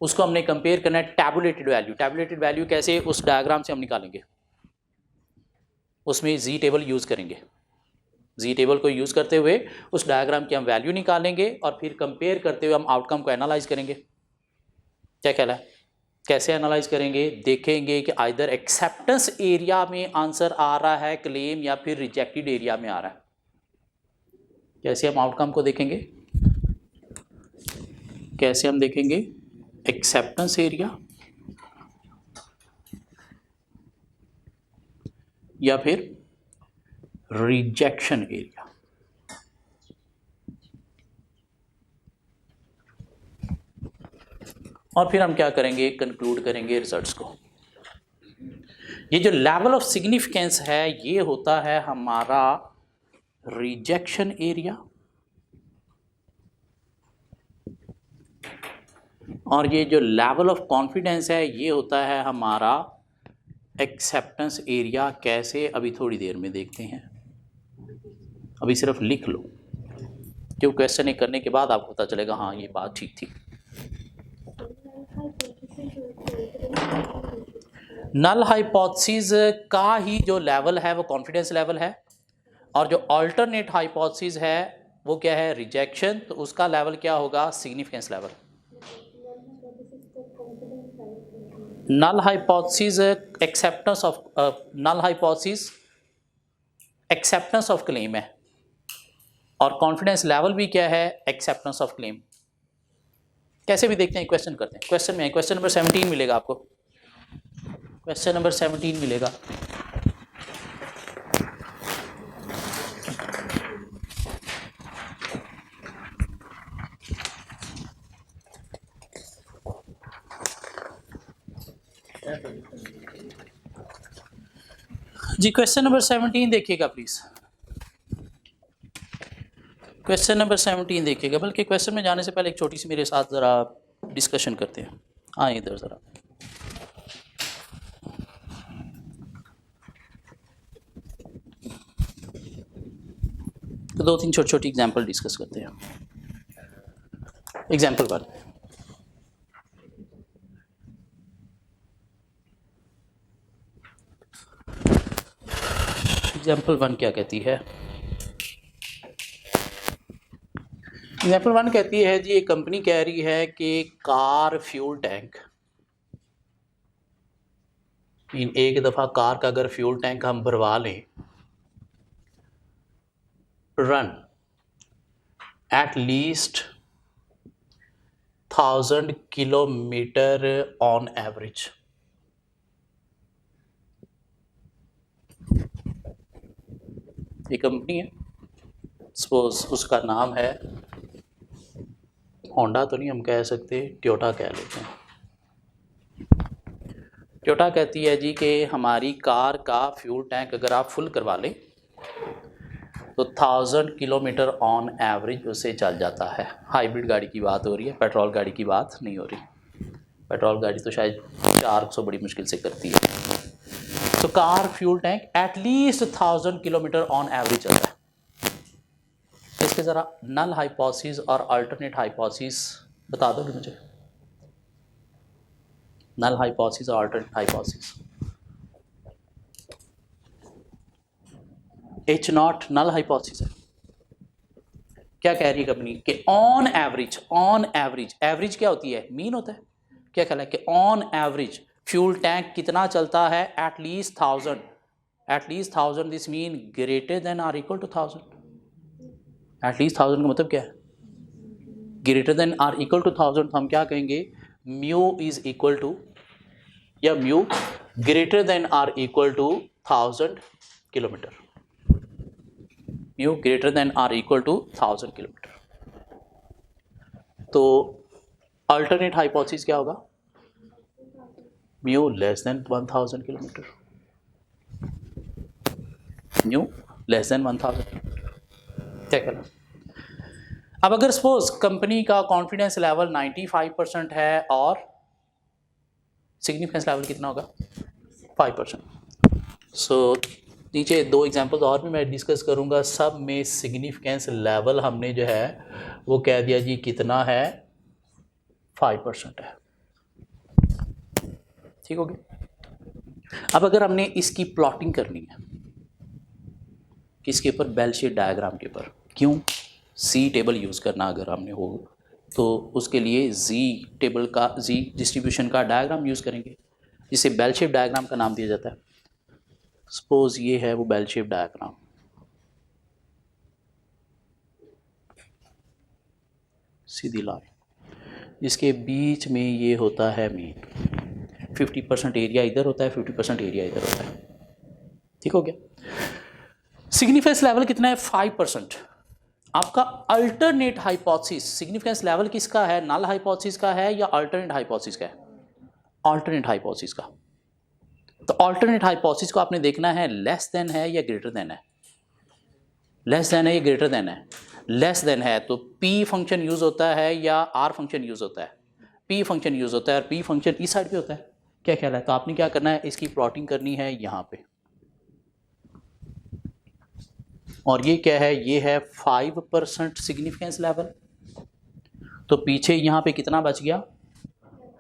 उसको हमने कंपेयर करना है टैबुलेटेड वैल्यू। टैबुलेटेड वैल्यू कैसे? उस डायग्राम से हम निकालेंगे, उसमें जी टेबल यूज़ करेंगे। जी टेबल को यूज़ करते हुए उस डायग्राम की हम वैल्यू निकालेंगे और फिर कंपेयर करते हुए हम आउटकम को एनालाइज करेंगे। क्या ख्याल है? कैसे एनालाइज करेंगे? देखेंगे कि आइदर एक्सेप्टेंस एरिया में आंसर आ रहा है क्लेम या फिर रिजेक्टेड एरिया में आ रहा है। कैसे हम आउटकम को देखेंगे? कैसे हम देखेंगे? एक्सेप्टेंस एरिया या फिर रिजेक्शन एरिया। और फिर हम क्या करेंगे, कंक्लूड करेंगे रिजल्ट्स को। ये जो लेवल ऑफ सिग्निफिकेंस है ये होता है हमारा रिजेक्शन एरिया, और ये जो लेवल ऑफ कॉन्फिडेंस है ये होता है हमारा एक्सेप्टेंस एरिया। कैसे, अभी थोड़ी देर में देखते हैं, अभी सिर्फ लिख लो, जो क्वेश्चन करने के बाद आपको पता चलेगा हाँ ये बात ठीक थी। नल हाइपोथेसिस का ही जो लेवल है वो कॉन्फिडेंस लेवल है, और जो अल्टरनेट हाइपोथेसिस है वो क्या है, रिजेक्शन, तो उसका लेवल क्या होगा, significance level. Null hypothesis acceptance of null hypothesis acceptance of claim है, और कॉन्फिडेंस लेवल भी क्या है, एक्सेप्टेंस ऑफ क्लेम। कैसे भी देखते हैं, क्वेश्चन करते हैं। क्वेश्चन में क्वेश्चन नंबर 17 मिलेगा आपको, क्वेश्चन नंबर 17 मिलेगा। जी क्वेश्चन नंबर 17 देखिएगा प्लीज, क्वेश्चन नंबर 17 देखिएगा। बल्कि क्वेश्चन में जाने से पहले एक छोटी सी मेरे साथ ज़रा डिस्कशन करते हैं। हाँ इधर ज़रा, तो 2-3 छोटी छोटी एग्जांपल डिस्कस करते हैं। एग्जांपल 1, एग्जांपल 1 क्या कहती है, एग्जाम्पल 1 कहती है जी, एक कंपनी कह रही है कि कार फ्यूल टैंक, एक दफ़ा कार का अगर फ्यूल टैंक हम भरवा लें, run at least 1000 kilometre on average. ये कंपनी है, सपोज उसका नाम है होंडा, तो नहीं हम कह सकते, टोयोटा कह लेते हैं। टोयोटा कहती है जी कि हमारी कार का फ्यूल टैंक अगर आप फुल करवा लें तो 1000 किलोमीटर ऑन एवरेज उससे चल जाता है। हाइब्रिड गाड़ी की बात हो रही है, पेट्रोल गाड़ी की बात नहीं हो रही। पेट्रोल गाड़ी तो शायद 400 बड़ी मुश्किल से करती है। तो car fuel tank at least 1000 kilometre on average चलता है। इसके ज़रा नल हाइपोथेसिस और अल्टरनेट हाइपोथेसिस बता दोगे मुझे, नल हाइपोथेसिस और alternate hypothesis. H naught null hypothesis है। क्या कह रही है कंपनी कि on average, on average, average क्या होती है, मीन होता है। क्या कहला है कि ऑन एवरेज फ्यूल टैंक कितना चलता है, at least 1000, at least 1000, this mean greater than or equal to 1000। At least 1000 का मतलब क्या है, greater than or equal to 1000। तो हम क्या कहेंगे, म्यू इज इक्वल टू, या mu greater than or equal to 1000 kilometre, mu greater than or equal to 1000 kilometre. तो अल्टरनेट हाइपोथेसिस क्या होगा, mu less than 1000 kilometre, mu less than 1000। क्या कहना। अब अगर सपोज कंपनी का कॉन्फिडेंस लेवल 95% है और सिग्निफिकेंस लेवल कितना होगा, 5%। सो नीचे 2 एग्जांपल्स और भी मैं डिस्कस करूंगा, सब में सिग्निफिकेंस लेवल हमने जो है वो कह दिया जी कितना है, 5% है। ठीक हो गया। अब अगर हमने इसकी प्लॉटिंग करनी है किसके ऊपर, बेल शेप डायग्राम के ऊपर। क्यों, सी टेबल यूज़ करना अगर हमने हो तो उसके लिए जी टेबल का, जी डिस्ट्रीब्यूशन का डायग्राम यूज़ करेंगे, जिसे बेल शेप डायग्राम का नाम दिया जाता है। सपोज ये है वो बेल शेप डायग्राम, सीधी लाइन। इसके बीच में ये होता है मीन। 50% एरिया इधर होता है, 50% एरिया इधर होता है। ठीक हो गया। सिग्निफिकेंस लेवल कितना है? 5%। आपका अल्टरनेट हाइपोथेसिस, सिग्निफिकेंस लेवल किसका है? नल हाइपोथेसिस का है या अल्टरनेट हाइपोथेसिस का है? अल्टरनेट हाइपोथेसिस का। तो अल्टरनेट हाइपोथेसिस को आपने देखना है लेस देन है या ग्रेटर देन है। लेस देन है या ग्रेटर देन है? लेस देन है तो पी फंक्शन यूज होता है या आर फंक्शन यूज होता है? पी फंक्शन यूज होता है, और पी फंक्शन इस साइड पे होता है। क्या ख्याल है? तो आपने क्या करना है, इसकी प्लॉटिंग करनी है यहाँ पे। और ये क्या है? ये है 5% सिग्निफिकेंस लेवल। तो पीछे यहाँ पे कितना बच गया?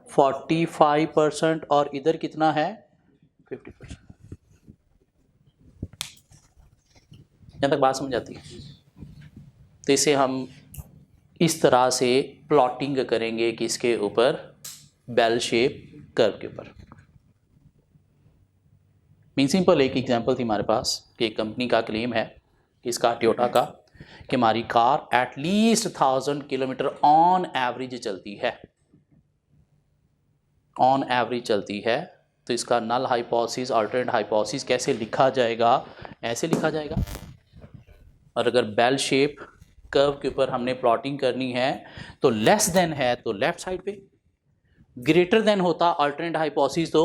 45%। और इधर कितना है? 50%। यहाँ तक बात समझ आती है? तो इसे हम इस तरह से प्लॉटिंग करेंगे कि इसके ऊपर बेल शेप कर्व के ऊपर। मीन सिंपल एक एग्जांपल थी हमारे पास कि एक कंपनी का क्लेम है, इसका टोयोटा का, कि हमारी car at least 1000 kilometre on average चलती है, ऑन एवरेज चलती है। तो इसका नल हाइपोथेसिस, अल्टरनेट हाइपोथेसिस कैसे लिखा जाएगा? ऐसे लिखा जाएगा। और अगर बेल शेप कर्व के ऊपर हमने प्लॉटिंग करनी है तो लेस देन है तो लेफ्ट साइड पे, ग्रेटर देन होता अल्टरनेट हाइपोथेसिस तो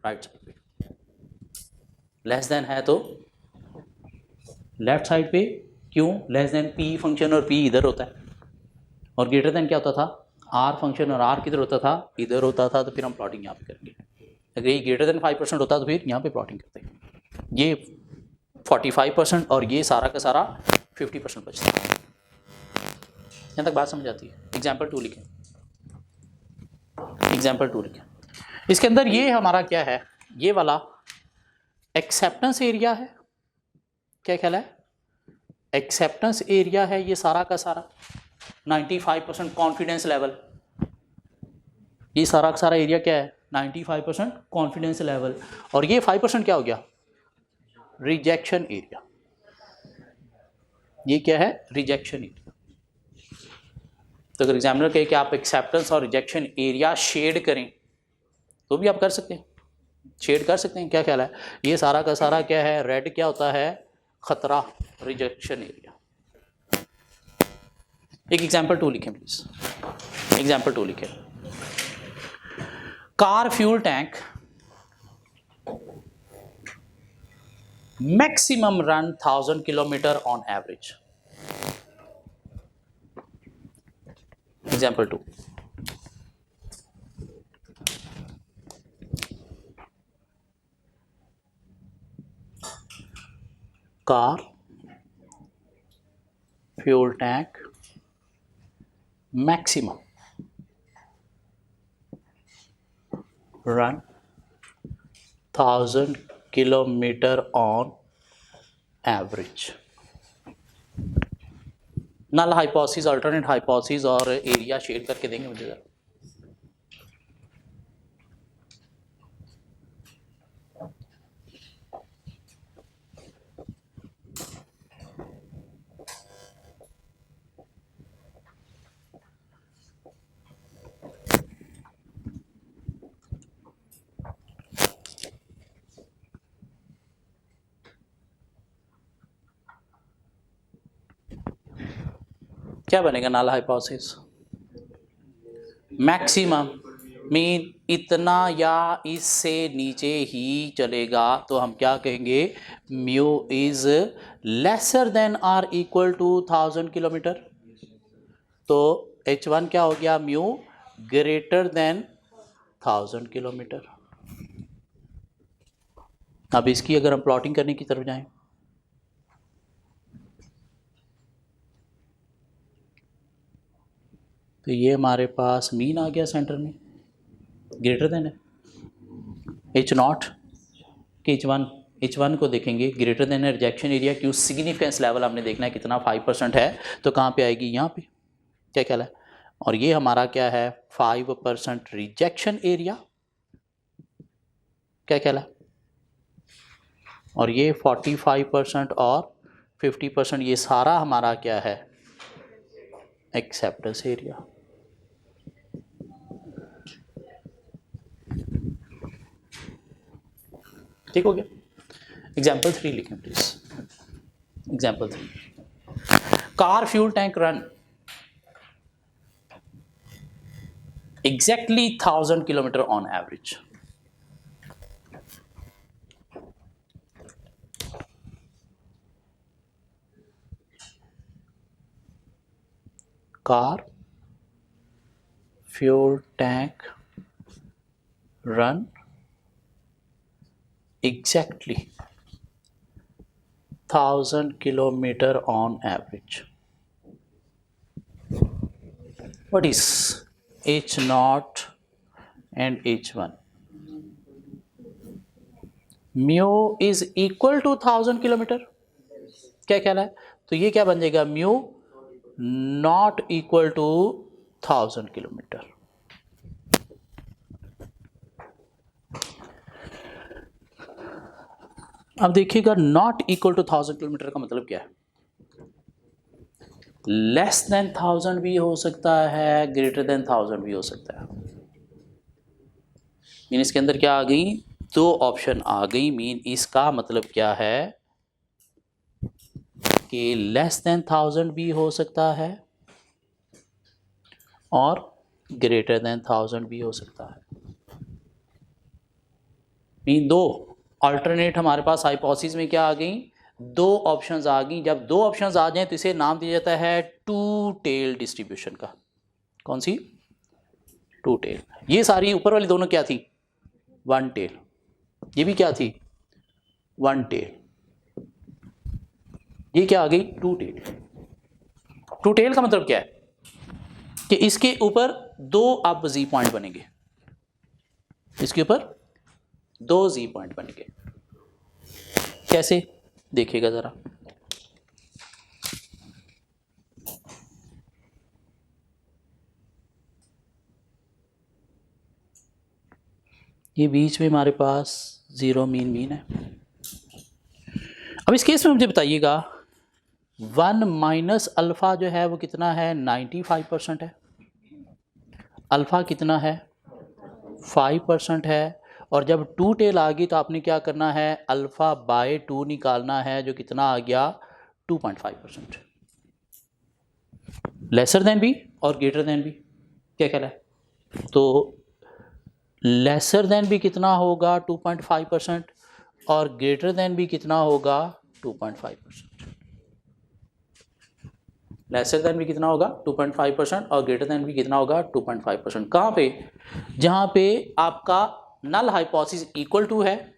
राइट साइड पे। लेस देन है तो लेफ्ट साइड पे। क्यों? लेस देन पी फंक्शन और पी इधर होता है, और ग्रेटर देन क्या होता था? आर फंक्शन और आर किधर होता था? इधर होता था। तो फिर हम प्लॉटिंग यहाँ पे करेंगे। अगर ये ग्रेटर देन 5% होता तो फिर यहाँ पे प्लॉटिंग करते हैं। ये 45% और ये सारा का सारा 50% बचता है। यहाँ तक बात समझ आती है? एग्जाम्पल 2 लिखें। एग्जाम्पल 2 लिखें। इसके अंदर ये हमारा क्या है? ये वाला एक्सेप्टेंस एरिया है। क्या ख्याल है? एक्सेप्टेंस एरिया है ये सारा का सारा। 95% कॉन्फिडेंस लेवल। ये सारा का सारा एरिया क्या है? 95% कॉन्फिडेंस लेवल। और ये 5% क्या हो गया? Rejection area. ये क्या है? Rejection area. तो अगर एग्जामिनर कहे कि आप एक्सेप्टेंस और रिजेक्शन एरिया शेड करें तो भी आप कर सकते हैं, शेड कर सकते हैं। क्या ख्याल है? ये सारा का सारा क्या है? रेड क्या होता है? खतरा, रिजेक्शन एरिया। एक एग्जाम्पल 2 लिखें प्लीज। एग्जाम्पल 2 लिखें। Car fuel tank maximum run 1000 kilometre on average. Example 2। Car fuel tank maximum run 1000 kilometre on average. Null hypothesis, alternate hypothesis और एरिया शेड करके देंगे मुझे जरा। क्या बनेगा नल हाइपोथेसिस? मैक्सिमम मीन इतना या इससे नीचे ही चलेगा तो हम क्या कहेंगे? Mu is lesser than or equal to 1000 kilometre. तो H1 क्या हो गया? Mu greater than 1000 kilometre. अब इसकी अगर हम प्लॉटिंग करने की तरफ जाएं तो ये हमारे पास मीन आ गया सेंटर में, ग्रेटर देन है H0 कि H1 को देखेंगे ग्रेटर देन है रिजेक्शन एरिया। क्यों? सिग्निफिकेंस लेवल हमने देखना है कितना 5% है, तो कहाँ पे आएगी? यहाँ पे। क्या ख्याल है? और ये हमारा क्या है? 5% रिजेक्शन एरिया। क्या ख्याल है? और ये 45% और 50% ये सारा हमारा क्या है? Acceptance area. ठीक हो गया। एग्जाम्पल 3 लिखें please. Example 3, car fuel tank run exactly 1000 kilometer on average. Car fuel tank run exactly 1000 kilometer on average. What is H naught and H1? Mu is equal to 1000 kilometre, क्या ख्याल है? तो ये क्या बन जाएगा, mu not equal to 1000 kilometre. अब देखिएगा, नॉट इक्वल टू 1000 किलोमीटर का मतलब क्या है? लेस देन 1000 भी हो सकता है, ग्रेटर देन 1000 भी हो सकता है। मीन इसके अंदर क्या आ गई, दो ऑप्शन आ गई। मीन इसका मतलब क्या है कि लेस देन 1000 भी हो सकता है और ग्रेटर देन 1000 भी हो सकता है। मीन दो अल्टरनेट हमारे पास हाइपोथेसिस में क्या आ गई, दो ऑप्शंस आ गई। जब दो ऑप्शंस आ जाएं तो इसे नाम दिया जाता है टू टेल डिस्ट्रीब्यूशन का। कौन सी? To tell. ये सारी ऊपर वाली दोनों क्या थी, वन टेल। ये भी क्या थी, वन टेल। ये क्या आ गई, टू टेल। टू टेल का मतलब क्या है कि इसके ऊपर दो अब जी पॉइंट बनेंगे, इसके ऊपर दो जी पॉइंट बनेंगे। कैसे, देखिएगा जरा। ये बीच में हमारे पास जीरो मीन मीन है। अब इस केस में मुझे बताइएगा, 1 माइनस अल्फ़ा जो है वो कितना है, 95% है। अल्फ़ा कितना है, 5% है। और जब टू टेल आ गई तो आपने क्या करना है, अल्फ़ा बाय 2 निकालना है, जो कितना आ गया, 2.5%। लेसर देन भी और ग्रेटर देन भी, क्या कहला है? तो लेसर देन भी कितना होगा, 2.5%, और ग्रेटर देन भी कितना होगा, 2.5%। लेसर देन भी कितना होगा, 2.5%, और ग्रेटर देन भी कितना होगा, 2.5%। कहाँ पे? जहाँ पे आपका नल हाइपोथेसिस इक्वल टू है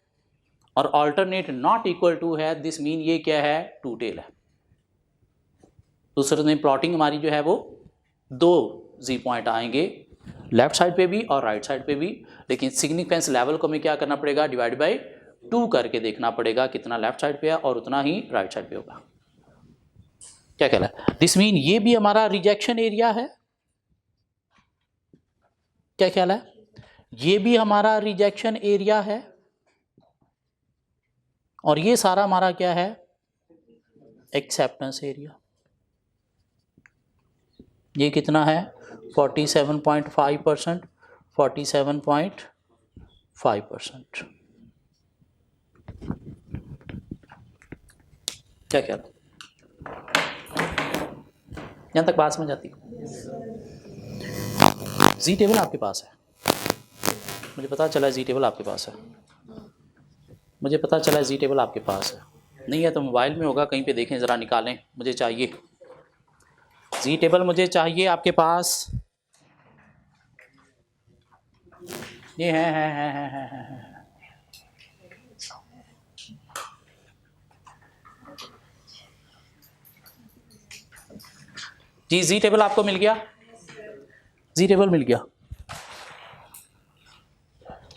और अल्टरनेट नॉट इक्वल टू है। दिस मीन ये क्या है, टू टेल है। दूसरे में प्लॉटिंग हमारी जो है वो दो जी पॉइंट आएंगे, लेफ्ट साइड पे भी और राइट साइड पे भी। लेकिन सिग्निफिकेंस लेवल को हमें क्या करना पड़ेगा, डिवाइड बाय 2 करके देखना पड़ेगा कितना लेफ्ट साइड पे है और उतना ही राइट साइड पे होगा। क्या कहला है? दिस मीन ये भी हमारा रिजेक्शन एरिया है। क्या ख्याल है? ये भी हमारा रिजेक्शन एरिया है और ये सारा हमारा क्या है, एक्सेप्टेंस एरिया। ये कितना है, 47.5%, 47.5%। क्या ख्याल है? यहां तक बात समझ आती है? जी टेबल आपके पास है, मुझे पता चला जी टेबल आपके पास है, मुझे पता चला जी टेबल आपके पास है। नहीं है तो मोबाइल में होगा कहीं पे, देखें ज़रा, निकालें। मुझे चाहिए जी टेबल, मुझे चाहिए आपके पास। ये है। जी टेबल आपको मिल गया, जी टेबल मिल गया।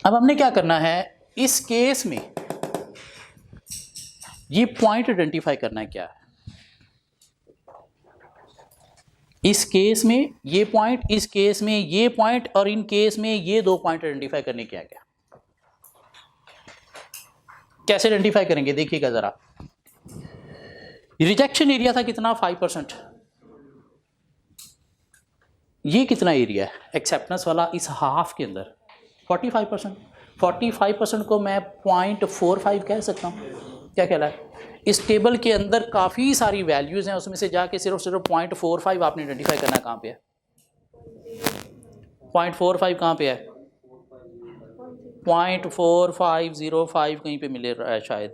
अब हमने क्या करना है, इस केस में ये पॉइंट आइडेंटिफाई करना है। क्या है इस केस में ये पॉइंट, इस केस में ये पॉइंट, और इन केस में ये दो पॉइंट आइडेंटिफाई करने क्या क्या, कैसे आइडेंटिफाई करेंगे, देखिएगा जरा। रिजेक्शन एरिया था कितना, 5%। ये कितना एरिया है एक्सेप्टेंस वाला इस हाफ के अंदर, 45%। 45% को मैं 0.45 कह सकता हूँ, क्या कहला है? इस टेबल के अंदर काफ़ी सारी वैल्यूज़ हैं, उसमें से जाके सिर्फ 0.45 आपने आइडेंटिफाई करना कहाँ पे है? 0.45 कहाँ पे है? 0.4505 कहीं पे मिले रहा है शायद,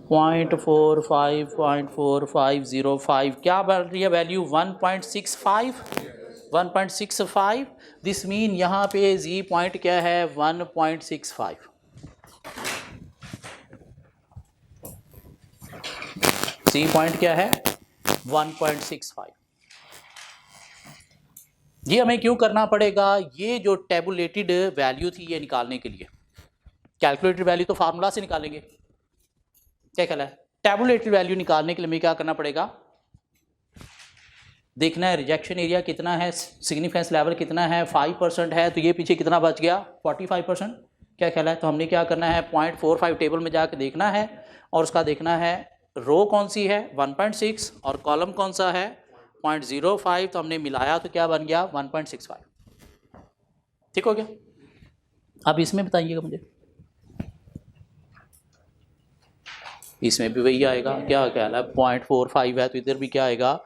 0.45 क्या बन रही है वैल्यू? 1.65 दिस मीन यहाँ पे जी पॉइंट क्या है? 1.65। जी पॉइंट क्या है? 1.65। ये हमें क्यों करना पड़ेगा? ये जो टेबुलेटेड वैल्यू थी ये निकालने के लिए, कैलकुलेटेड वैल्यू तो फार्मूला से निकालेंगे, क्या ख्याल है? टेबुलेटेड वैल्यू निकालने के लिए हमें क्या करना पड़ेगा? देखना है रिजेक्शन एरिया कितना है, सिग्निफिकेंस लेवल कितना है, 5% है, तो ये पीछे कितना बच गया? 45%, क्या ख्याल है? तो हमने क्या करना है? 0.45 टेबल में जाकर देखना है और उसका देखना है रो कौन सी है 1.6 और कॉलम कौन सा है 0.05, तो हमने मिलाया तो क्या बन गया? 1.65। ठीक हो गया? अब इसमें बताइएगा मुझे, इसमें भी वही आएगा, क्या ख्याल है? 0.45 है तो इधर भी क्या आएगा?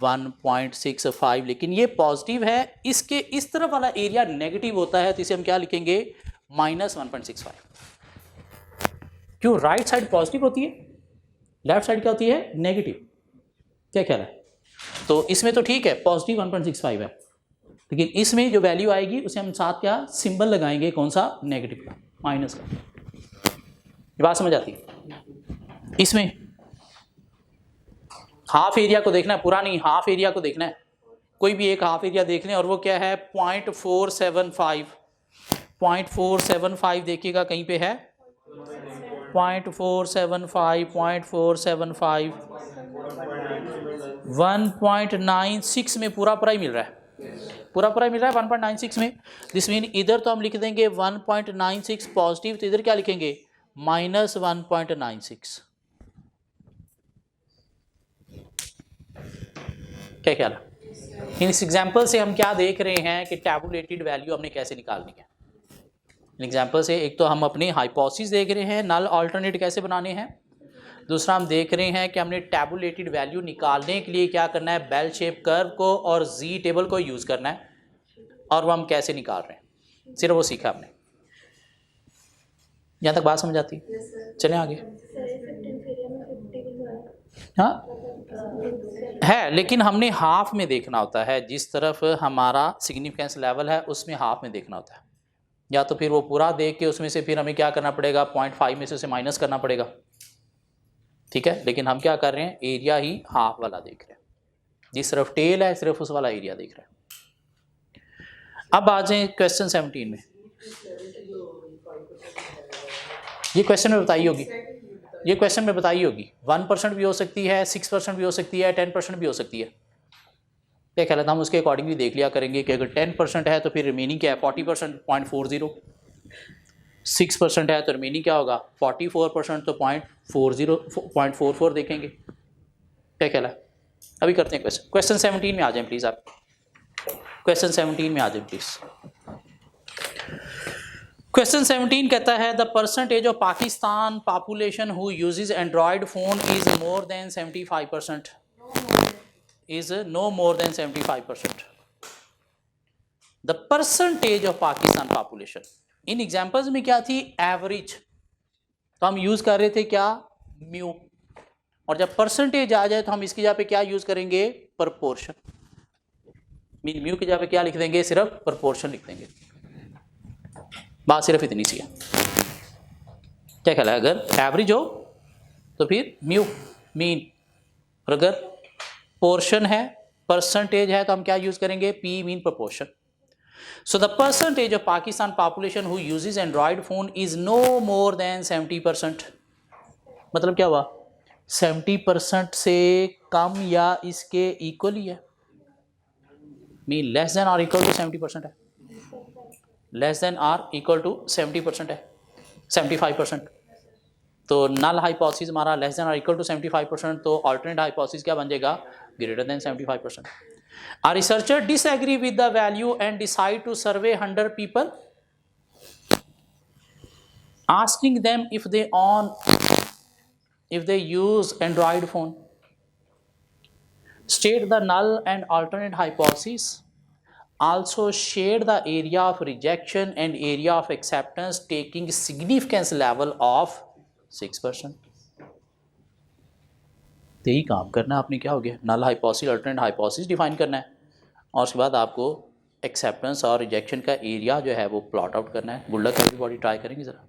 1.65। लेकिन ये पॉजिटिव है, इसके इस तरफ वाला एरिया नेगेटिव होता है तो इसे हम क्या लिखेंगे? -1.65। क्यों? राइट साइड पॉजिटिव होती है, लेफ्ट साइड क्या होती है? नेगेटिव, क्या ख्याल है? तो इसमें तो ठीक है पॉजिटिव 1.65 है, लेकिन इसमें जो वैल्यू आएगी उसे हम साथ क्या सिंबल लगाएंगे? कौन सा? नेगेटिव का, माइनस का। ये बात समझ आती है? इसमें हाफ एरिया को देखना है, पूरा नहीं, हाफ एरिया को देखना है, कोई भी एक हाफ एरिया देख लें और वो क्या है? 0.475। 0.475 देखिएगा कहीं पे है 0.475, 0.475, 1.96 में पूरा पूरा ही मिल रहा है, पूरा पूरा मिल रहा है 1.96 में। दिस मीन इधर तो हम लिख देंगे 1.96 पॉजिटिव, तो इधर क्या लिखेंगे? -1.96। क्या ख्याल है? इस एग्जाम्पल से हम क्या देख रहे हैं कि टैबुलेटेड वैल्यू हमने कैसे निकालनी है। एग्जाम्पल से एक तो हम अपनी हाइपोथेसिस देख रहे हैं, नल अल्टरनेट कैसे बनाने हैं, दूसरा हम देख रहे हैं कि हमने टैबुलेटेड वैल्यू निकालने के लिए क्या करना है? बेल शेप कर्व को और जी टेबल को यूज़ करना है, और वो हम कैसे निकाल रहे हैं, सिर्फ वो सीखा हमने। यहाँ तक बात समझ आती? चलें आगे। हाँ है, लेकिन हमने हाफ में देखना होता है, जिस तरफ हमारा सिग्निफिकेंस लेवल है उसमें हाफ में देखना होता है, या तो फिर वो पूरा देख के उसमें से फिर हमें क्या करना पड़ेगा? 0.5 में से उसे माइनस करना पड़ेगा, ठीक है? लेकिन हम क्या कर रहे हैं? एरिया ही हाफ वाला देख रहे हैं, जिस तरफ टेल है सिर्फ उस वाला एरिया देख रहे हैं। अब आ जाए क्वेश्चन 17 में। ये क्वेश्चन में बताई होगी, ये क्वेश्चन में बताई होगी 1% भी हो सकती है, 6% भी हो सकती है, 10% भी हो सकती है, क्या ख्याल है? हम उसके अकॉर्डिंग भी देख लिया करेंगे कि अगर 10% है तो फिर रिमेनिंग क्या है? 40%, 0.40। 6% है तो रिमेनिंग क्या होगा? 44%, तो 0.44 देखेंगे, क्या ख्याल है? अभी करते हैं क्वेश्चन 17 में आ जाएं प्लीज़ आप, क्वेश्चन 17 में आ जाएं प्लीज़। क्वेश्चन 17 कहता है the percentage of Pakistan population who uses android phone is more than 75%, is no more than 75%. The percentage of Pakistan population, in examples में क्या थी? एवरेज, तो हम यूज कर रहे थे क्या? म्यू, और जब परसेंटेज आ जाए तो हम इसकी जगह पे क्या यूज करेंगे? प्रपोर्शन। मीन म्यू की जगह पे क्या लिख देंगे? सिर्फ प्रपोर्शन लिख देंगे। बात सिर्फ इतनी सी है, क्या ख्याल है? अगर एवरेज हो तो फिर म्यू मीन, और अगर पोर्शन है, परसेंटेज है, तो हम क्या यूज करेंगे? P mean proportion. So the percentage of Pakistan population who uses android phone is no more than 70%। मतलब क्या हुआ? 70% से कम या इसके इक्वल ही है, mean less than or equal to 70% है, less than or equal to 70% है, 75%। तो नल हाइपोथेसिस हमारा less than or equal to 75%, तो अल्टरनेट हाइपोथेसिस क्या बन जाएगा? Greater than 75%। A researcher disagree with the value and decide to survey 100 people, asking them if they use Android phone. State the null and alternate hypotheses. Also shade the area of rejection and area of acceptance taking significance level of 6%. तो यही काम करना है आपने, क्या हो गया, null hypothesis alternate hypothesis define करना है और उसके बाद आपको एक्सेप्टेंस और रिजेक्शन का एरिया जो है वो प्लॉट आउट करना है। गुड लक एवरीबॉडी, ट्राई करेंगे ज़रा।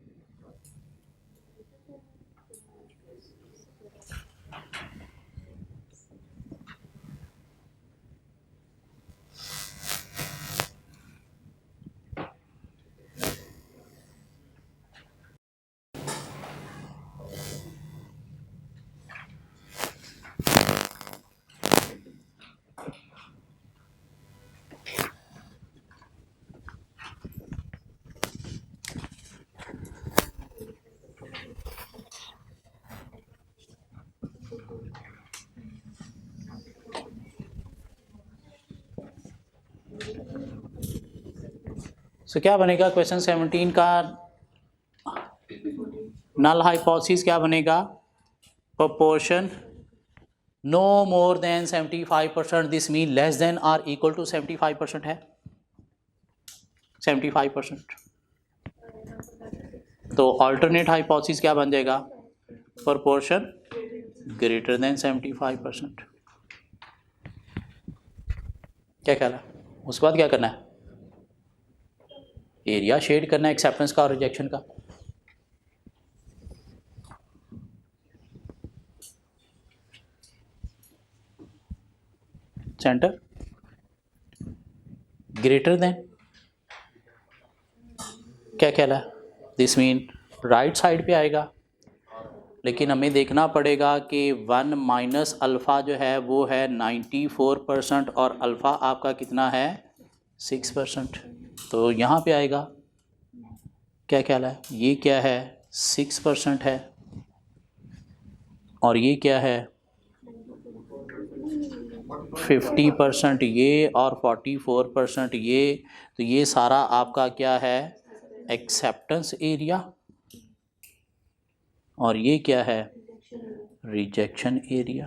सो क्या बनेगा क्वेश्चन 17 का नल हाइपोथेसिस क्या बनेगा? Proportion no more than 75%, this mean less than or equal to 75% है 75%। तो अल्टरनेट हाइपोथेसिस क्या बन जाएगा? Proportion greater than 75%। क्या ख्याल है? उसके बाद क्या करना है? एरिया शेड करना है एक्सेप्टेंस का और रिजेक्शन का। सेंटर ग्रेटर देन, क्या ख्याल है? दिस मीन राइट साइड पे आएगा, लेकिन हमें देखना पड़ेगा कि 1 माइनस अल्फ़ा जो है वो है 94% और अल्फ़ा आपका कितना है 6%। तो यहाँ पे आएगा, क्या ख्याल है? ये क्या है 6% है और ये क्या है 50% ये और 44% ये। तो ये सारा आपका क्या है एक्सेप्टेंस एरिया और ये क्या है रिजेक्शन एरिया।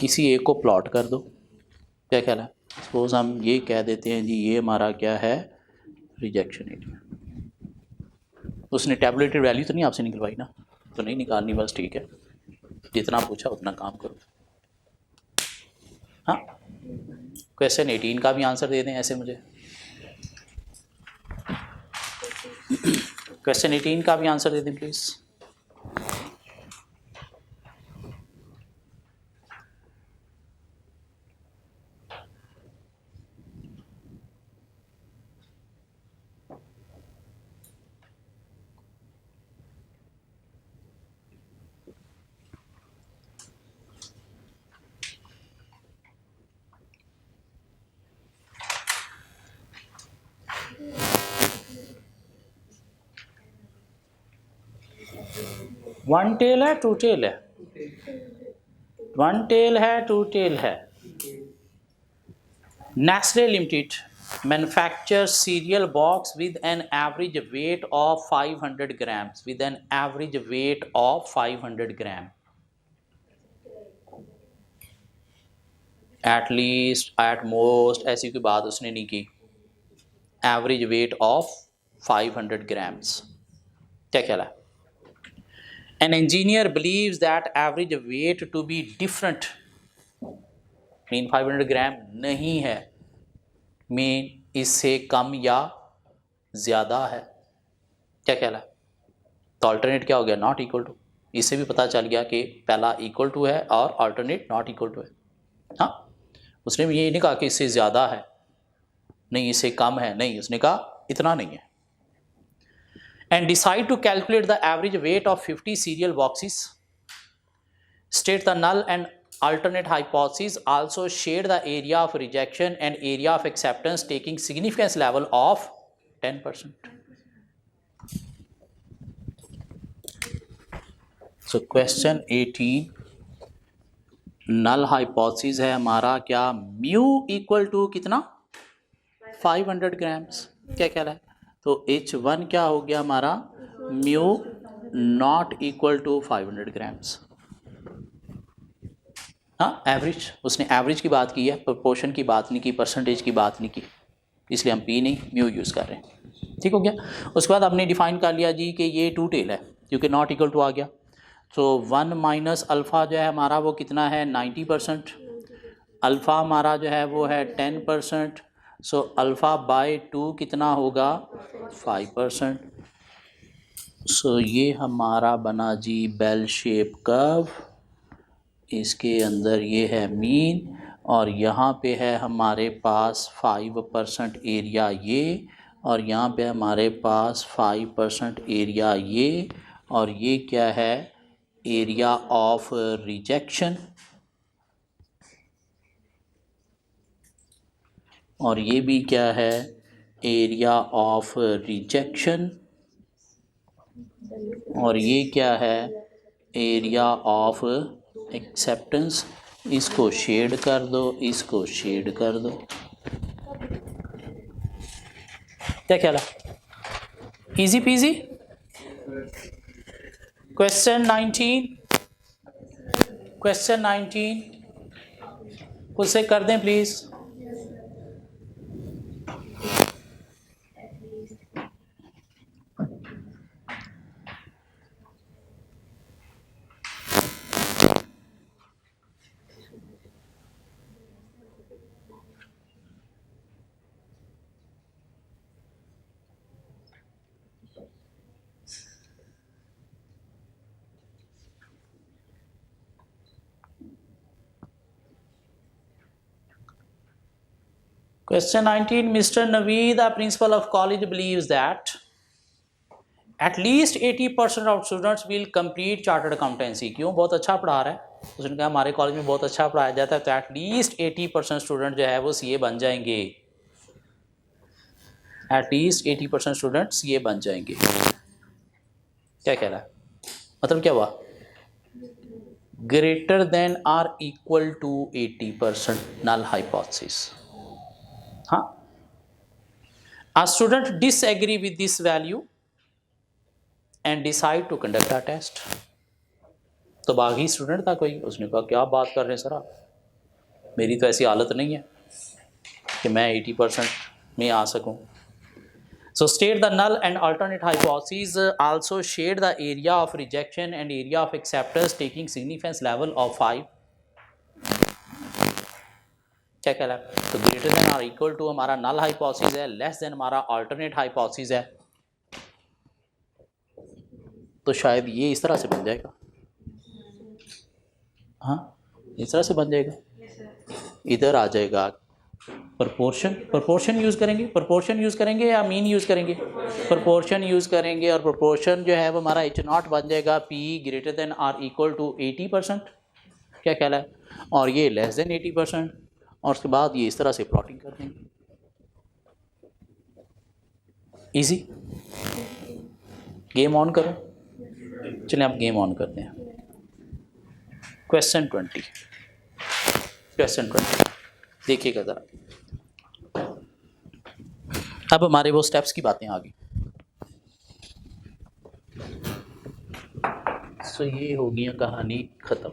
किसी एक को प्लॉट कर दो, क्या ख्याल है? सपोज हम ये कह देते हैं जी ये हमारा क्या है रिजेक्शन एरिया। उसने टैबुलेटेड वैल्यू तो नहीं आपसे निकलवाई ना? तो नहीं निकालनी, बस ठीक है, जितना पूछा उतना काम करो। हाँ, क्वेश्चन 18 का भी आंसर दे दें ऐसे मुझे। क्वेश्चन 18 का भी आंसर दे दें प्लीज़। वन टेल है टू टेल है? वन टेल है टू टेल है? Nestle Limited manufactures cereal box with an average weight of 500 grams. With an average weight of 500 gram. At least, at most, ऐसी कोई बात उसने नहीं की। Average weight of 500 grams. क्या ख्याल है? An engineer believes that average weight to be different. Mean 500 ग्राम नहीं है, मीन इससे कम या ज़्यादा है। क्या ख्याल है? तो अल्टरनेट क्या हो गया? Not equal to. इससे भी पता चल गया कि पहला इक्वल टू है और अल्टरनेट नॉट इक्वल टू है। हाँ, उसने भी ये नहीं कहा कि इससे ज़्यादा है, नहीं इससे कम है, नहीं, उसने कहा इतना नहीं है। And decide to calculate the average weight of 50 cereal boxes. State the null and alternate hypothesis. Also shade the area of rejection and area of acceptance taking significance level of 10%. So question 18, null hypothesis है हमारा क्या, mu equal to कितना 500 grams, क्या ख्याल है। तो H1 क्या हो गया हमारा, mu not equal to 500 grams. हाँ एवरेज, उसने एवरेज की बात की है, प्रोपोर्शन की बात नहीं की, परसेंटेज की बात नहीं की, इसलिए हम पी नहीं म्यू यूज़ कर रहे हैं। ठीक हो गया। उसके बाद हमने डिफाइन कर लिया जी कि ये टू टेल है, क्योंकि नॉट इक्वल टू आ गया। तो 1 माइनस अल्फ़ा जो है हमारा वो कितना है 90%, अल्फ़ा हमारा जो है वो है 10%, सो अल्फ़ा बाय 2 कितना होगा 5%। सो ये हमारा बना जी बेल शेप कर्व, इसके अंदर ये है मीन और यहाँ पे है हमारे पास 5% एरिया ये, और यहाँ पे हमारे पास 5% एरिया ये, और ये क्या है एरिया ऑफ रिजेक्शन, और ये भी क्या है एरिया ऑफ रिजेक्शन, और ये क्या है एरिया ऑफ एक्सेप्टेंस। इसको शेड कर दो, इसको शेड कर दो, क्या ख्याल है, इजी पीजी। क्वेश्चन 19, क्वेश्चन 19 उससे कर दें please. Question 19, Mr. Naveed, the principal of college, believes that at least 80% of students will complete chartered accountancy। क्यों, बहुत अच्छा पढ़ा रहा है, उसने कहा हमारे कॉलेज में बहुत अच्छा पढ़ाया जाता है, तो एटलीस्ट 80% स्टूडेंट जो है वो सीए बन जाएंगे, एटलीस्ट 80% स्टूडेंट सीए बन जाएंगे। क्या कह रहा है, मतलब क्या हुआ, greater than or equal to 80% null hypothesis. हाँ, a student disagree with this value and decide to conduct a test। तो बाकी स्टूडेंट था कोई, उसने कहा क्या बात कर रहे हैं सर आप, मेरी तो ऐसी हालत नहीं है कि मैं 80% में आ सकूं। So state the null and alternate hypotheses, also shade the area of rejection and area of acceptance taking significance level of 5। क्या कह रहा है, तो ग्रेटर देन और इक्वल टू हमारा नल हाइपोथेसिस है, लेस देन हमारा अल्टरनेट हाइपोथेसिस है, तो शायद ये इस तरह से बन जाएगा। हाँ इस तरह से बन जाएगा, इधर आ जाएगा प्रोपोर्शन, प्रोपोर्शन यूज़ करेंगे, प्रोपोर्शन यूज़ करेंगे या मीन यूज़ करेंगे, प्रोपोर्शन यूज़ करेंगे, और प्रोपोर्शन जो है वो हमारा H0 बन जाएगा P greater than or equal to 80%। क्या ख्याल है, और ये लेस देन 80%, और उसके बाद ये इस तरह से प्लॉटिंग कर देंगे। इजी, गेम ऑन करो, चलिए आप गेम ऑन करते हैं। क्वेश्चन 20, क्वेश्चन 20 देखिएगा ज़रा, अब हमारे वो स्टेप्स की बातें आ गई। सो ये हो गई कहानी ख़त्म।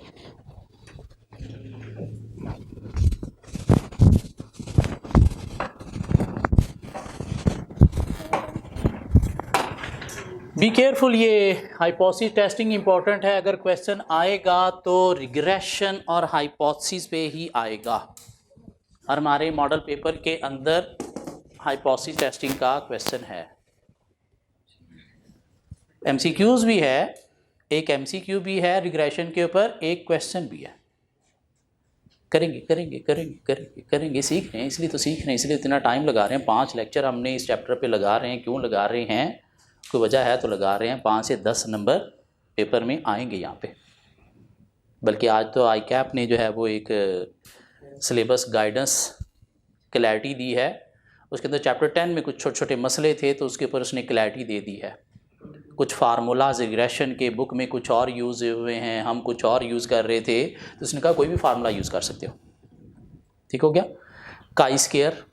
बी केयरफुल, ये हाइपोथेसिस टेस्टिंग इंपॉर्टेंट है, अगर क्वेश्चन आएगा तो रिग्रेशन और हाइपोथेसिस पे ही आएगा। और हमारे मॉडल पेपर के अंदर हाइपोथेसिस टेस्टिंग का क्वेश्चन है, एमसीक्यूज भी है, एक एमसीक्यू भी है रिग्रेशन के ऊपर, एक क्वेश्चन भी है। करेंगे करेंगे करेंगे करेंगे करेंगे, सीख रहे हैं इसलिए तो सीख रहे हैं, इसलिए इतना टाइम लगा रहे हैं, 5 लेक्चर हमने इस चैप्टर पे लगा रहे हैं। क्यों लगा रहे हैं, कोई वजह है तो लगा रहे हैं। 5 से 10 नंबर पेपर में आएंगे यहाँ पे, बल्कि आज तो आई कैप ने जो है वो एक सिलेबस गाइडेंस क्लैरिटी दी है, उसके अंदर चैप्टर 10 में कुछ छोटे छोटे मसले थे तो उसके ऊपर उसने क्लैरिटी दे दी है। कुछ फार्मूलाज रिग्रेशन के बुक में कुछ और यूज़ हुए हैं, हम कुछ और यूज़ कर रहे थे, तो उसने कहा कोई भी फार्मूला यूज़ कर सकते हो। ठीक हो गया। काई स्क्वायर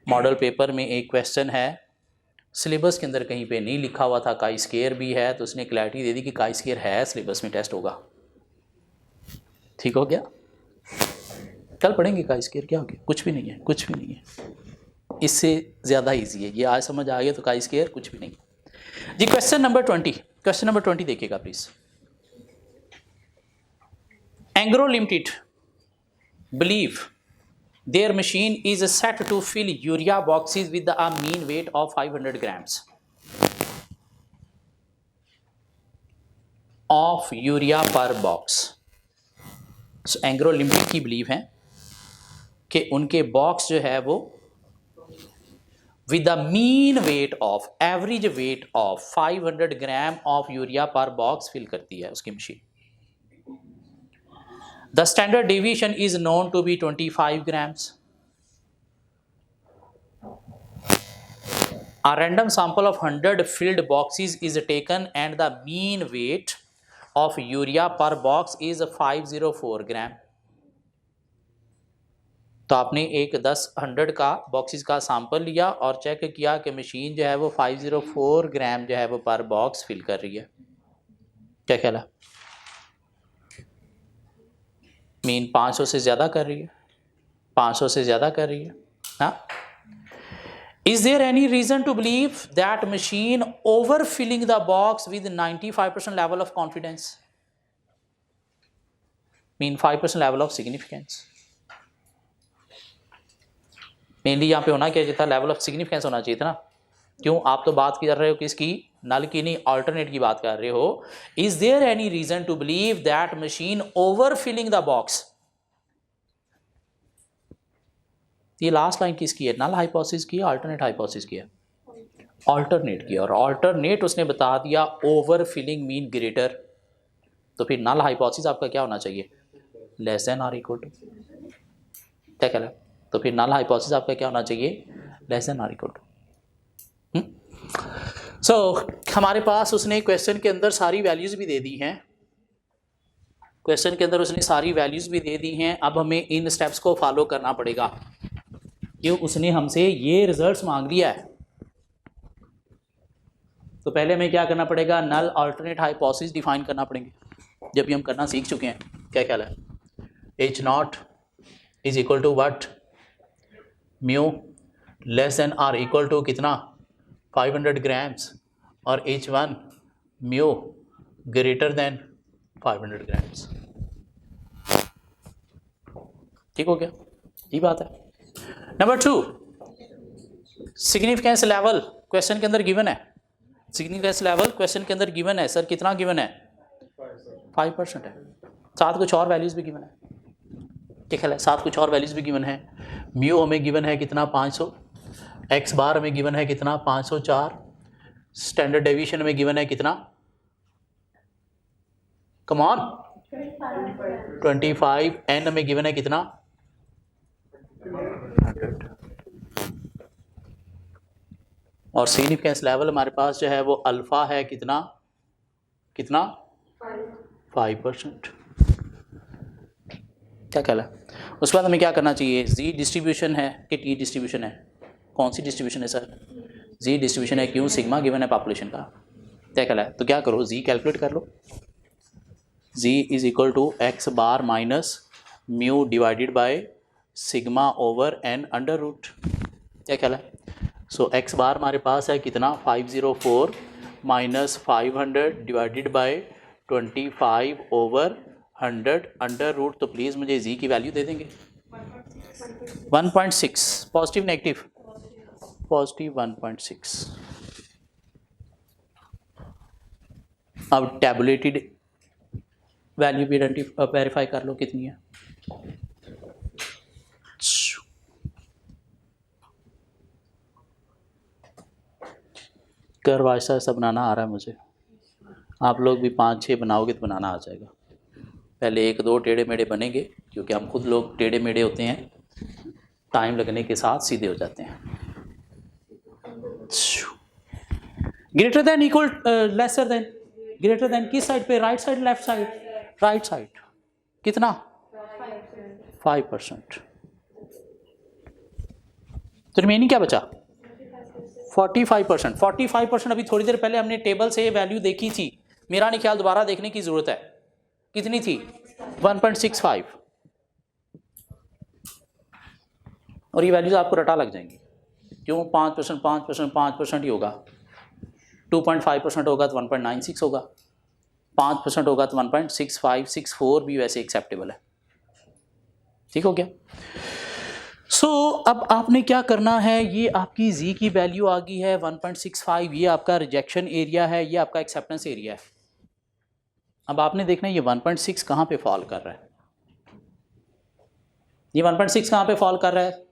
मॉडल पेपर में एक क्वेश्चन है, सिलेबस के अंदर कहीं पे नहीं लिखा हुआ था काई स्क्वायर भी है, तो उसने क्लैरिटी दे दी कि काई स्क्वायर है, सिलेबस में टेस्ट होगा। ठीक हो गया। कल पढ़ेंगे काई स्क्वायर क्या हो गया, कुछ भी नहीं है, कुछ भी नहीं है, इससे ज़्यादा इजी है ये। आज समझ आ गया तो काई स्क्वायर कुछ भी नहीं जी। क्वेश्चन नंबर 20 देखिएगा please. Engro limited believe their machine is set to fill urea boxes with a mean weight of 500 grams of urea per box. So Engro limited की बिलीव है कि उनके बॉक्स जो है वो with the mean weight of average weight of 500 gram of urea पर box fill करती है उसकी machine. The standard deviation is known to be 25 grams. A random sample of 100 filled boxes is taken and the mean weight of urea per box is 504 ग्राम। तो आपने एक 100 का boxes का sample लिया और चेक किया कि मशीन जो है वो 504 ग्राम जो है वो पर बॉक्स फिल कर रही है। क्या ख्याल है? मीन 500 से ज़्यादा कर रही है, 500 से ज़्यादा कर रही है। हाँ, is there any reason to believe that machine overfilling the box with 95% level of confidence, mean 5% level of significance. Mainly यहाँ पे होना क्या चाहिए था, लेवल ऑफ सिग्निफिकेंस होना चाहिए था ना। क्यों? आप तो बात कर रहे हो किसकी, नल की नहीं, अल्टरनेट की बात कर रहे हो। Is there any reason to believe that machine overfilling the box, ये लास्ट लाइन किसकी है, नल हाइपोथेसिस की है, अल्टरनेट हाइपोथेसिस की है, अल्टरनेट की। और अल्टरनेट उसने बता दिया ओवर फिलिंग मीन ग्रेटर, तो फिर नल हाइपोथेसिस आपका क्या होना चाहिए, less than or equal to. क्या कह रहा है? तो फिर नल हाइपोथेसिस आपका क्या होना चाहिए, less than or equal to. So हमारे पास उसने क्वेश्चन के अंदर सारी वैल्यूज भी दे दी हैं, क्वेश्चन के अंदर उसने सारी वैल्यूज भी दे दी हैं। अब हमें इन स्टेप्स को फॉलो करना पड़ेगा, क्यों उसने हमसे ये रिजल्ट्स मांग लिया है। तो पहले हमें क्या करना पड़ेगा, नल अल्टरनेट हाइपोथेसिस डिफाइन करना पड़ेंगे, जब भी हम करना सीख चुके हैं। क्या ख्याल है? H not is equal to what, mu less than or equal to कितना, 500 ग्राम्स, और H1 mu greater then 500 grams. ठीक हो गया, ये बात है। नंबर 2, सिग्निफिकेंस लेवल क्वेश्चन के अंदर गिवन है। सिग्निफिकेंस लेवल क्वेश्चन के अंदर गिवन है। सर कितना गिवन है, 5% है। साथ कुछ और वैल्यूज भी गिवन है। क्या ख्याल है? साथ कुछ और वैल्यूज भी गिवन है। म्यू हमें गिवन है कितना, 500। एक्स बार हमें गिवन है कितना, 504। स्टैंडर्ड डेविएशन में गिवन है कितना, कम ऑन 25। एन हमें गिवन है कितना, 100। और सिग्निफिकेंस लेवल हमारे पास जो है वो अल्फा है कितना, कितना 5%। क्या ख्याल है? उसके बाद हमें क्या करना चाहिए, जी डिस्ट्रीब्यूशन है कि टी डिस्ट्रीब्यूशन है, कौन सी डिस्ट्रीब्यूशन है सर, जी डिस्ट्रीब्यूशन है। क्यों? सिग्मा गिवन है पॉपुलेशन का। क्या ख्याल है? तो क्या करो, जी कैलकुलेट कर लो। Z is equal to X bar minus mu divided by sigma over N under root. क्या ख्याल है? सो एक्स बार हमारे पास है कितना, 504 minus 500 divided by 25 over 100 under root. तो प्लीज़ मुझे जी की वैल्यू दे देंगे, 1.6। Positive negative, positive 1.6। अब टैबुलेटेड वैल्यू भी वेरीफाई कर लो कितनी है। कर्व ऐसा ऐसा बनाना आ रहा है मुझे, आप लोग भी 5-6 बनाओगे तो बनाना आ जाएगा। पहले 1-2 टेढ़े मेढ़े बनेंगे, क्योंकि हम खुद लोग टेढ़े मेढ़े होते हैं, टाइम लगने के साथ सीधे हो जाते हैं। Greater than equal lesser than, greater than किस साइड पे, right side left side, right side, कितना 5%। तो रिमेनिंग क्या बचा 45%। 45% अभी थोड़ी देर पहले हमने टेबल से वैल्यू देखी थी, मेरा नहीं ख्याल दोबारा देखने की जरूरत है, कितनी थी 1.65, और ये वैल्यूज आपको रटा लग जाएंगी, क्यों 5%, 5%, 5% ही होगा, 2.5% होगा तो 1.96 होगा, 5% होगा तो 1.6564 भी वैसे एक्सेप्टेबल है। ठीक हो गया। अब आपने क्या करना है, ये आपकी जी की वैल्यू आ गई है 1.65, ये आपका रिजेक्शन एरिया है, ये आपका एक्सेप्टेंस एरिया है। अब आपने देखना है ये 1.6 कहाँ पे फॉल कर रहा है, ये 1.6 कहाँ पे फॉल कर रहा है,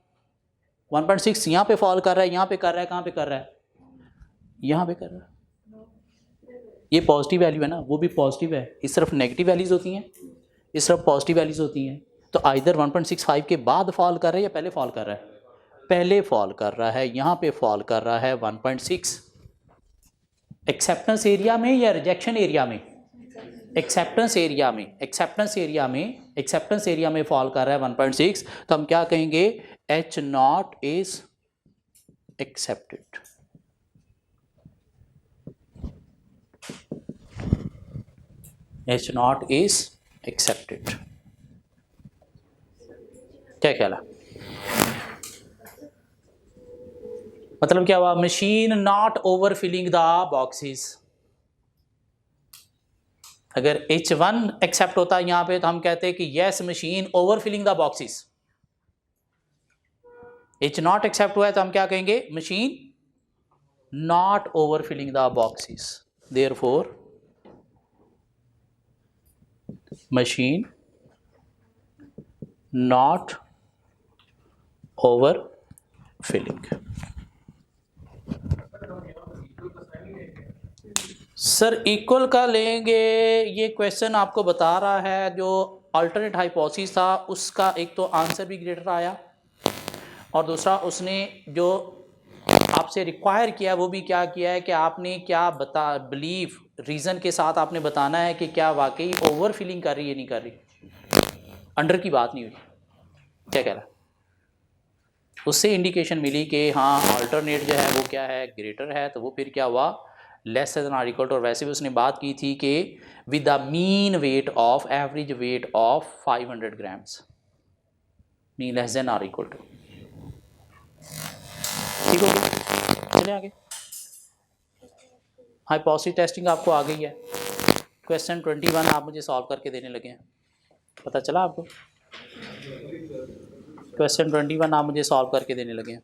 1.6 यहाँ पे फॉल कर रहा है, यहाँ पे कर रहा है, कहाँ पे कर रहा है, यहाँ पे कर रहा है। ये पॉजिटिव वैल्यू है ना, वो भी पॉजिटिव है, इस तरफ नेगेटिव वैल्यूज होती हैं, इस तरफ पॉजिटिव वैल्यूज होती हैं। तो आइदर 1.65 के बाद फॉल कर रहा है या पहले फॉल कर रहा है, पहले फॉल कर रहा है, यहाँ पे फॉल कर रहा है 1.6। एक्सेप्टेंस एरिया में या रिजेक्शन एरिया में, एक्सेप्टेंस एरिया में, एक्सेप्टेंस एरिया में, एक्सेप्टेंस एरिया में फॉल कर रहा है 1.6, तो हम क्या कहेंगे H0 is accepted. H0 is accepted. क्या ख्याल है, मतलब क्या हुआ, machine not overfilling the boxes. अगर H1 एक्सेप्ट होता है यहाँ पे तो हम कहते हैं कि yes machine overfilling the boxes. H0 accept हुआ है तो हम क्या कहेंगे, machine not overfilling the boxes, therefore machine not overfilling. Sir equal का लेंगे, ये क्वेश्चन आपको बता रहा है जो अल्टरनेट हाइपोथेसिस था उसका एक तो आंसर भी ग्रेटर आया, और दूसरा उसने जो आपसे रिक्वायर किया वो भी क्या किया है कि आपने क्या बिलीव रीज़न के साथ आपने बताना है कि क्या वाकई ओवर फिलिंग कर रही है, नहीं कर रही, अंडर की बात नहीं हुई। क्या कह रहा है, उससे इंडिकेशन मिली कि हाँ अल्टरनेट जो है वो क्या है, ग्रेटर है, तो वो फिर क्या हुआ, less than or equal to, और वैसे भी उसने बात की थी कि with the mean weight of, average weight of 500 grams, mean less than or equal to. ठीक हो गया, चलिए आगे। हाइपोथेसिस टेस्टिंग आपको आ गई है। क्वेश्चन 21 आप मुझे सॉल्व करके देने लगे हैं, पता चला आपको, क्वेश्चन 21 आप मुझे सॉल्व करके देने लगे हैं।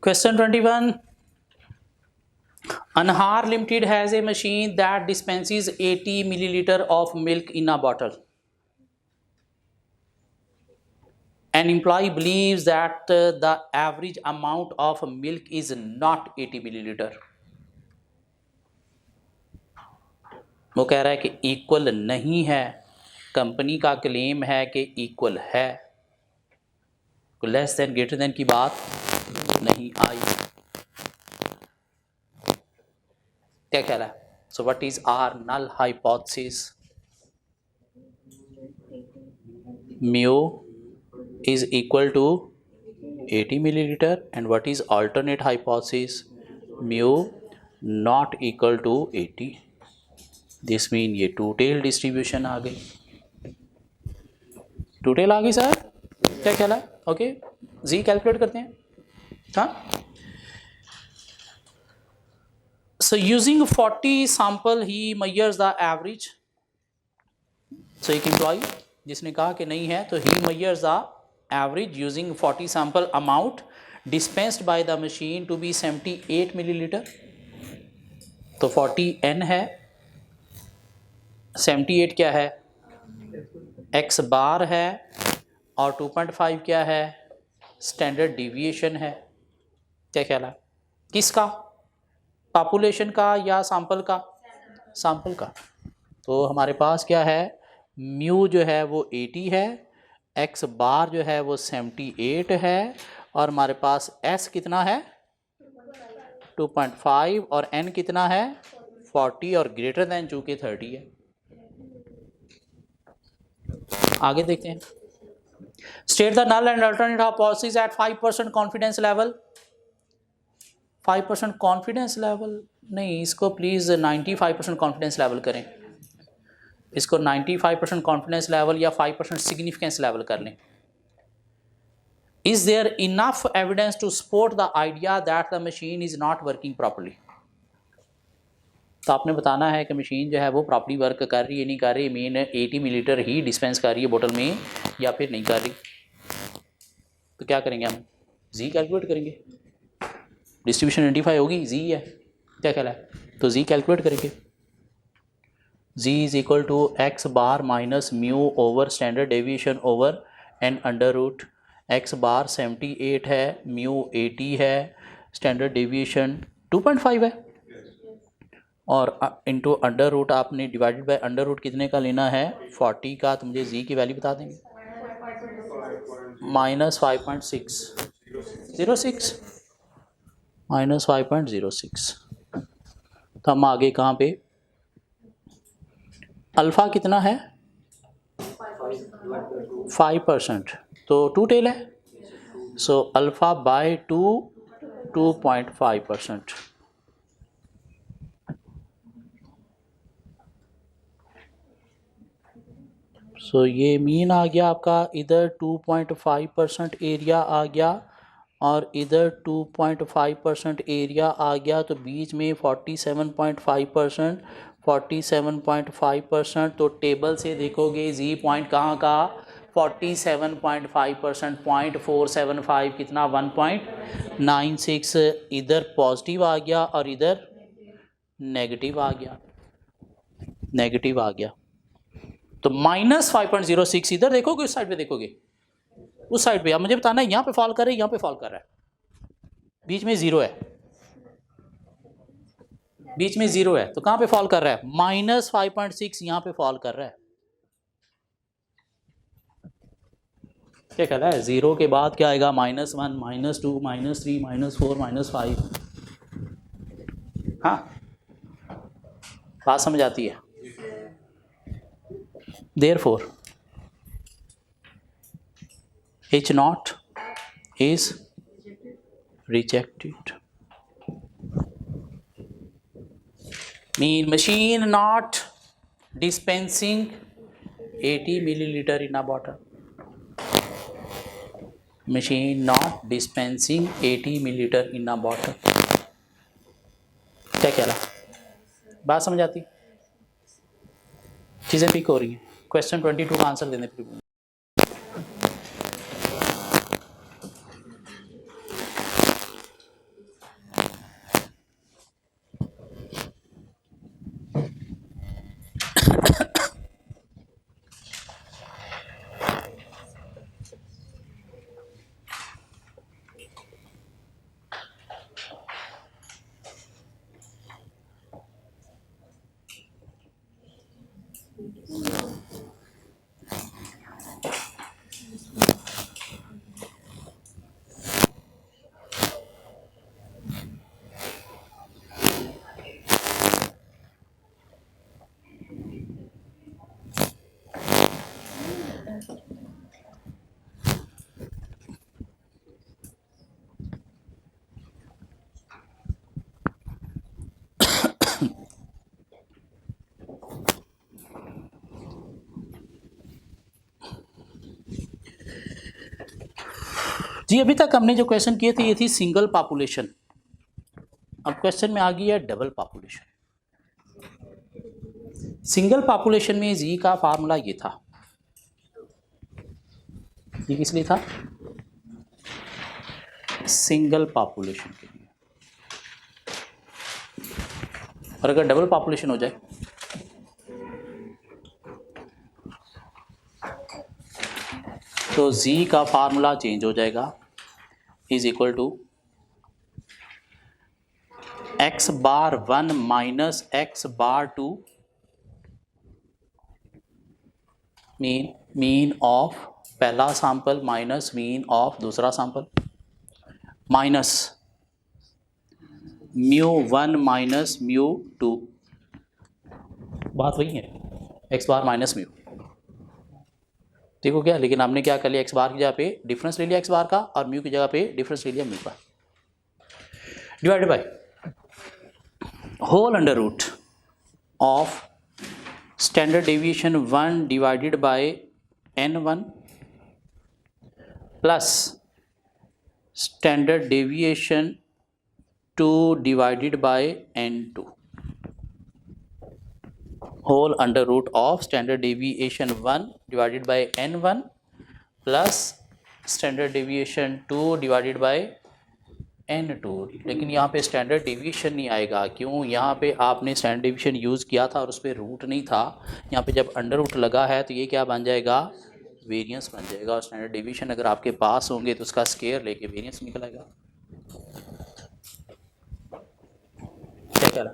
Question 21. Anhar Limited has a machine that dispenses 80 milliliter of milk in a bottle. An employee believes that the average amount of milk is not 80 milliliter. वो कह रहा है कि इक्वल नहीं है, कंपनी का क्लेम है कि इक्वल है, लेस देन ग्रेटर देन की बात नहीं आई। क्या कह रहा है, so what is our null hypothesis, mu is equal to 80 milliliter, and what is alternate hypothesis, mu not equal to 80. This mean ये टू टेल डिस्ट्रीब्यूशन आ गई, टू टेल आ गई सर, क्या ख्याल है, ओके जी कैलकुलेट करते हैं। हाँ So using 40 sample he measures the average. So एक एम्प्लॉय जिसने कहा कि नहीं है तो he measures the average using 40 sample amount dispensed by the machine to be 78 milliliter. तो 40 n है, 78 क्या है, x बार है, और 2.5 क्या है, स्टैंडर्ड डिविएशन है। क्या ख्याल है किसका, पॉपुलेशन का या सैंपल का? सैंपल का। तो हमारे पास क्या है, म्यू जो है वो 80 है, एक्स बार जो है वो 78 है, और हमारे पास एस कितना है 2.5, और एन कितना है 40, और ग्रेटर देन चूँकि 30 है। आगे देखते हैं। State the null and alternate hypothesis at 5% confidence level. 5% confidence level नहीं, इसको प्लीज़ 95% कॉन्फिडेंस लेवल करें। इसको 95% कॉन्फिडेंस लेवल या 5% सिग्निफिकेंस लेवल कर लें। Is there enough evidence to support the idea that the machine is not working properly. तो आपने बताना है कि मशीन जो है वो प्रॉपरली वर्क कर रही है नहीं कर रही, मीन 80 मिलीलीटर ही डिस्पेंस कर रही है बोतल में या फिर नहीं कर रही। तो क्या करेंगे हम, जी कैलकुलेट करेंगे, डिस्ट्रीब्यूशन आइडेंटिफाई होगी, जी है, क्या ख्याल है, तो जी कैलकुलेट करेंगे। Z is equal to X bar minus mu over standard deviation over N under root. X bar 78 है, म्यू 80 है, स्टैंडर्ड डेविएशन 2.5 है, और इंटू अंडर रूट आपने डिवाइडेड बाय अंडर रूट कितने का लेना है 40 का। तो मुझे जी की वैल्यू बता देंगे, माइनस 5.606 माइनस 5.06। तो हम आगे कहाँ पे, अल्फ़ा कितना है 5%, तो 2 टेल है, सो अल्फ़ा बाय 2.5%। सो ये मीन आ गया आपका, इधर 2.5% एरिया आ गया और इधर 2.5% एरिया आ गया, तो बीच में 47.5%, 47.5%। तो टेबल से देखोगे जी पॉइंट कहाँ का, 47.5%, 0.475 कितना 1.96। इधर पॉजिटिव आ गया और इधर नेगेटिव आ गया, नेगेटिव आ गया। तो माइनस 5.06 इधर देखोगे, उस साइड पे देखोगे, उस साइड पे। अब मुझे बताना है यहाँ पे फॉल कर रहा है, यहाँ पे फॉल कर रहा है, बीच में जीरो है, बीच में जीरो है, तो कहाँ पे फॉल कर रहा है, माइनस 5.6 यहाँ पे फॉल कर रहा है। क्या कह रहा है, जीरो के बाद क्या आएगा, -1, -2, -3, -4, -5। हाँ, बात समझ आती है। Therefore, H naught is rejected. Mean machine not dispensing 80 milliliter in a bottle. Machine not dispensing 80 milliliter in a bottle. क्या कह रहा, बात समझ आती, चीज़ें पिक हो रही हैं। क्वेश्चन 22 का आंसर देने पर जी, अभी तक हमने जो क्वेश्चन किए थे ये थी सिंगल पॉपुलेशन। अब क्वेश्चन में आ गई है डबल पॉपुलेशन। सिंगल पॉपुलेशन में जी का फार्मूला ये था, ये किस लिए था? सिंगल पॉपुलेशन के लिए। और अगर डबल पॉपुलेशन हो जाए तो जी का फार्मूला चेंज हो जाएगा, is equal to X bar 1 minus X bar 2 mean of पहला सैंपल माइनस मीन ऑफ दूसरा sample minus mu 1 minus mu 2। बात वही है, एक्स बार माइनस म्यू, ठीक हो गया। लेकिन हमने क्या कर लिया, एक्स बार की जगह पे डिफरेंस ले लिया एक्स बार का, और म्यू की जगह पे डिफरेंस ले लिया म्यू का, divided by whole under root of standard deviation 1 divided by n1 plus standard deviation 2 divided by n2 whole under root of standard deviation 1 divided by n1 plus standard deviation 2 divided by n2। लेकिन यहाँ पे standard deviation नहीं आएगा, क्यों? यहाँ पे आपने standard deviation use किया था और उस पर रूट नहीं था। यहाँ पे जब अंडर रूट लगा है तो ये क्या बन जाएगा, वेरिएंस बन जाएगा। और स्टैंडर्ड डेविएशन अगर आपके पास होंगे तो उसका स्केयर लेके वेरिएंस निकल आएगा। क्या कह रहा,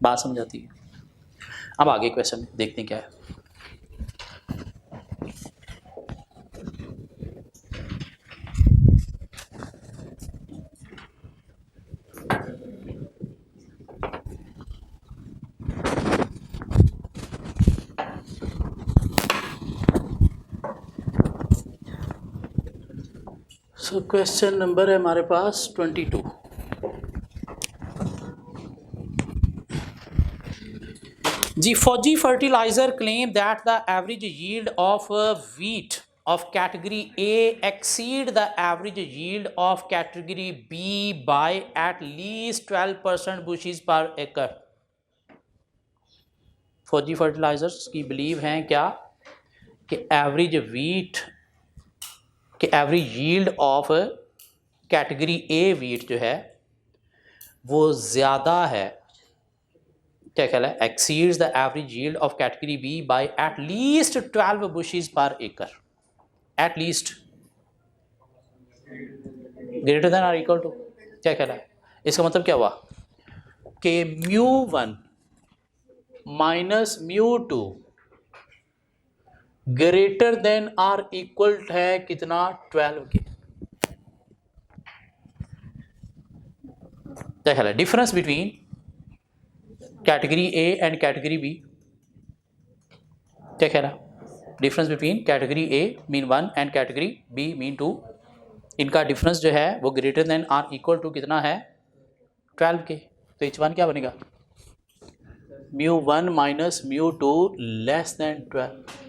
बात समझ आती है? अब आगे क्वेश्चन देखते हैं क्या है। सो क्वेश्चन नंबर है हमारे पास 22। जी Fauji fertilizer claim that the average yield of wheat of category A exceed the average yield of category B by at least 12% bushels per acre। Fauji fertilizers की believe हैं क्या कि average wheat कि average yield of category A wheat जो है वो ज़्यादा है, क्या ख्याल है, exceeds the average yield of category B by at least 12 bushels per एकड़। At least greater than or equal to, क्या ख्याल है? इसका मतलब क्या हुआ कि mu 1 minus mu 2 greater than or equal है कितना, 12 के। क्या ख्याल है? Difference between category A and category B, क्या ख्याल है? Difference between category A mean 1 and category B mean 2, इनका डिफरेंस जो है वो greater than or equal to कितना है, 12 के। तो H1 क्या बनेगा, mu 1 minus mu 2 less than 12।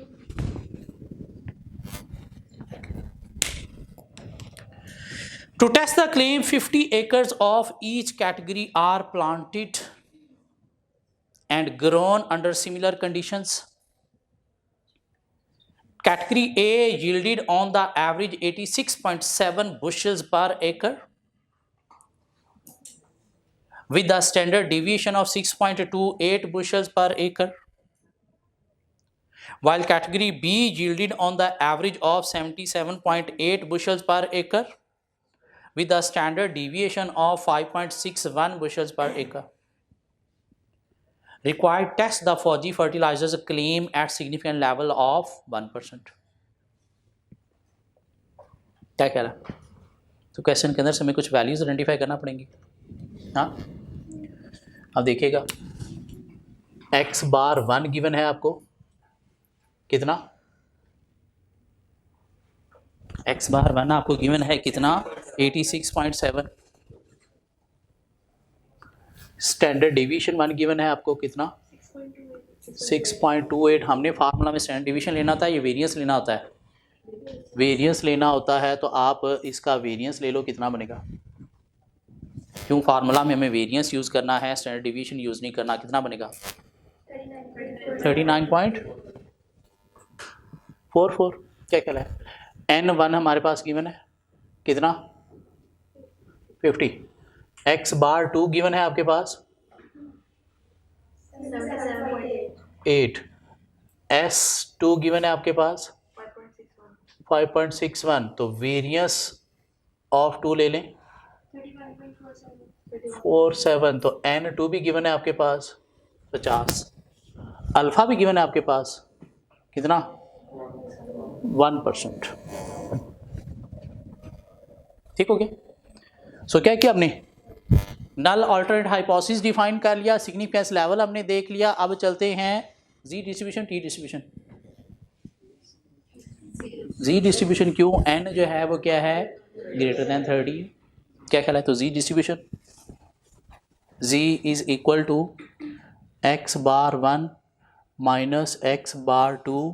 To test the claim, 50 acres of each category are planted and grown under similar conditions. Category A yielded on the average 86.7 bushels per acre with the standard deviation of 6.28 bushels per acre, while category B yielded on the average of 77.8 bushels per acre with a standard deviation of 5.61 bushels per acre. Required test the Fauji fertilizers claim at significant level of 1%। क्या कह रहा? तो question के अंदर से हमें कुछ values identify करना पड़ेंगी। हाँ, अब देखिएगा, x बार 1 गिवन है आपको, कितना, x बार 1 आपको गिवन है कितना, 86.7। स्टैंडर्ड डेविएशन 1 गिवन है आपको कितना, 6.28। हमने फार्मूला में स्टैंडर्ड डेविएशन लेना था, ये वेरिएंस लेना होता है। वेरिएंस लेना होता है तो आप इसका वेरिएंस ले लो, कितना बनेगा, क्यों फार्मूला में हमें वेरिएंस यूज़ करना है, स्टैंडर्ड डिवीजन यूज़ नहीं करना। कितना बनेगा 39.44। क्या कहला है n1 हमारे पास गिवन है कितना 50, x बार 2 गिवन है आपके पास 8, s2 गिवन है आपके पास 5.61। तो वेरिएंस ऑफ 2 ले लें 47। तो n2 भी गिवन है आपके पास 50, अल्फा भी गिवन है आपके पास कितना 1%। ठीक हो गया। सो क्या किया हमने, नल अल्टरनेट हाइपोथेसिस डिफाइन कर लिया, सिग्निफिकेंस लेवल हमने देख लिया। अब चलते हैं जी डिस्ट्रीब्यूशन टी डिस्ट्रीब्यूशन। जी डिस्ट्रीब्यूशन क्यों, n जो है वो क्या है ग्रेटर देन 30, क्या ख्याल है। तो Z distribution z is equal to x bar 1 minus x bar 2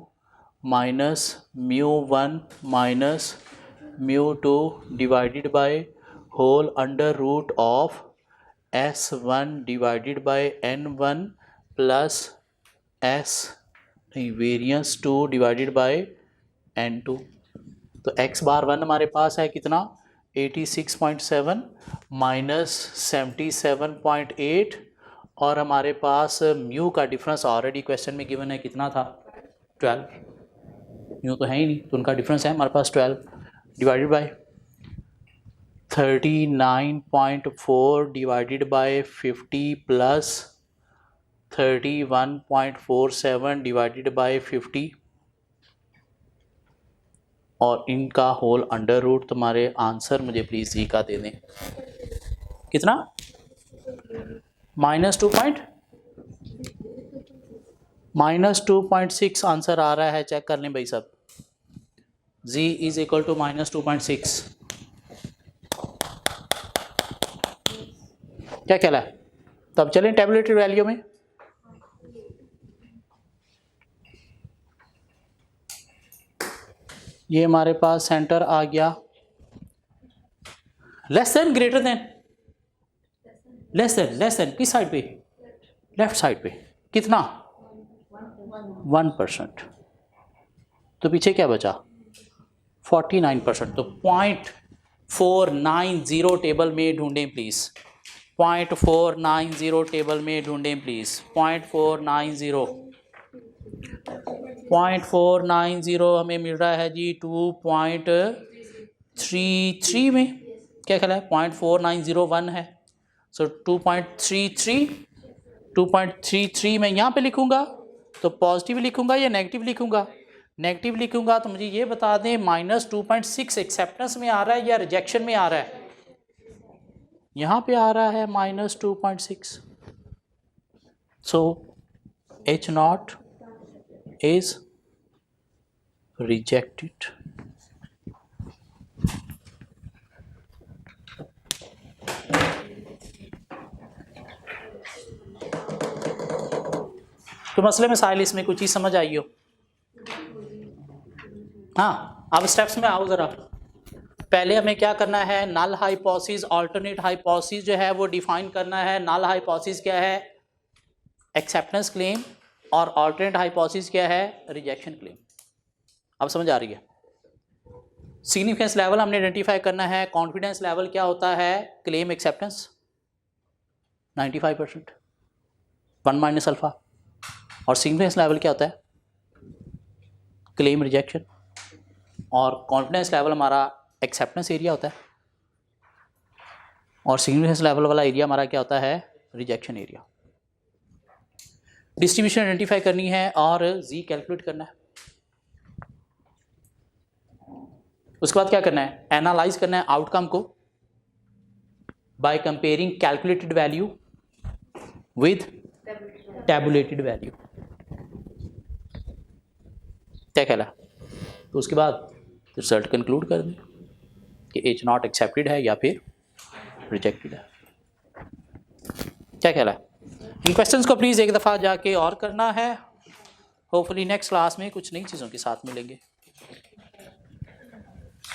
minus μ1 minus μ2 divided by whole under root of s1 divided by n1 plus s variance 2 divided by n2। तो x bar 1 हमारे पास है कितना 86.7 minus 77.8 और हमारे पास mu का difference already question में given है कितना था 12, म्यू तो है ही नहीं तो उनका डिफरेंस है हमारे पास 12 divided by 39.4 divided by 50 plus 31.47 divided by 50 और इनका होल अंडर रूट। तुम्हारे आंसर मुझे प्लीज़ जी का दे दें कितना -2.6 आंसर आ रहा है, चेक कर लें भाई सब। z इज इक्वल टू -2.6 क्या कहला है। तब चलें टेबुलेटेड वैल्यू में। ये हमारे पास सेंटर आ गया less than greater than less than किस साइड पे लेफ्ट साइड पे कितना 1%। तो पीछे क्या बचा 49%। तो 0.490 टेबल में ढूंढें प्लीज, 0.490 टेबल में ढूंढें प्लीज। 0.490 हमें मिल रहा है जी 2.33 में, क्या ख्याल है 0.4901 है। सो 2.33 मैं यहाँ पे लिखूँगा तो पॉजिटिव लिखूँगा या नेगेटिव लिखूँगा। नेगेटिव लिखूँगा तो मुझे ये बता दें -2.6 एक्सेप्टेंस में आ रहा है या रिजेक्शन में आ रहा है। यहाँ पे आ रहा है -2.6। सो H0 is rejected। तो मसले में साहिल इसमें कुछ चीज़ समझ आई हो। हाँ अब स्टेप्स में आओ ज़रा। पहले हमें क्या करना है, नल हाइपोथेसिस अल्टरनेट हाइपोथेसिस जो है वो डिफाइन करना है। नल हाइपोथेसिस क्या है एक्सेप्टेंस क्लेम और अल्टरनेट हाइपोथेसिस क्या है रिजेक्शन क्लेम। अब समझ आ रही है। सिग्निफिकेंस लेवल हमने आइडेंटिफाई करना है। कॉन्फिडेंस लेवल क्या होता है क्लेम एक्सेप्टेंस 95% 1 माइनस अल्फा। और सिग्निफिकेंस लेवल क्या होता है क्लेम रिजेक्शन। और कॉन्फिडेंस लेवल हमारा एक्सेप्टेंस एरिया होता है और सिग्निफिकेंस लेवल वाला एरिया हमारा क्या होता है रिजेक्शन एरिया। डिस्ट्रीब्यूशन आइडेंटिफाई करनी है और जी कैलकुलेट करना है। उसके बाद क्या करना है एनालाइज करना है आउटकम को bye comparing calculated value with tabulated value. क्या कहला। तो उसके बाद रिजल्ट कंक्लूड कर दें कि H0 एक्सेप्टेड है या फिर रिजेक्टेड है। क्या कहला। इन क्वेश्चंस को प्लीज़ एक दफ़ा जाके और करना है। होपफुली नेक्स्ट क्लास में कुछ नई चीज़ों के साथ मिलेंगे।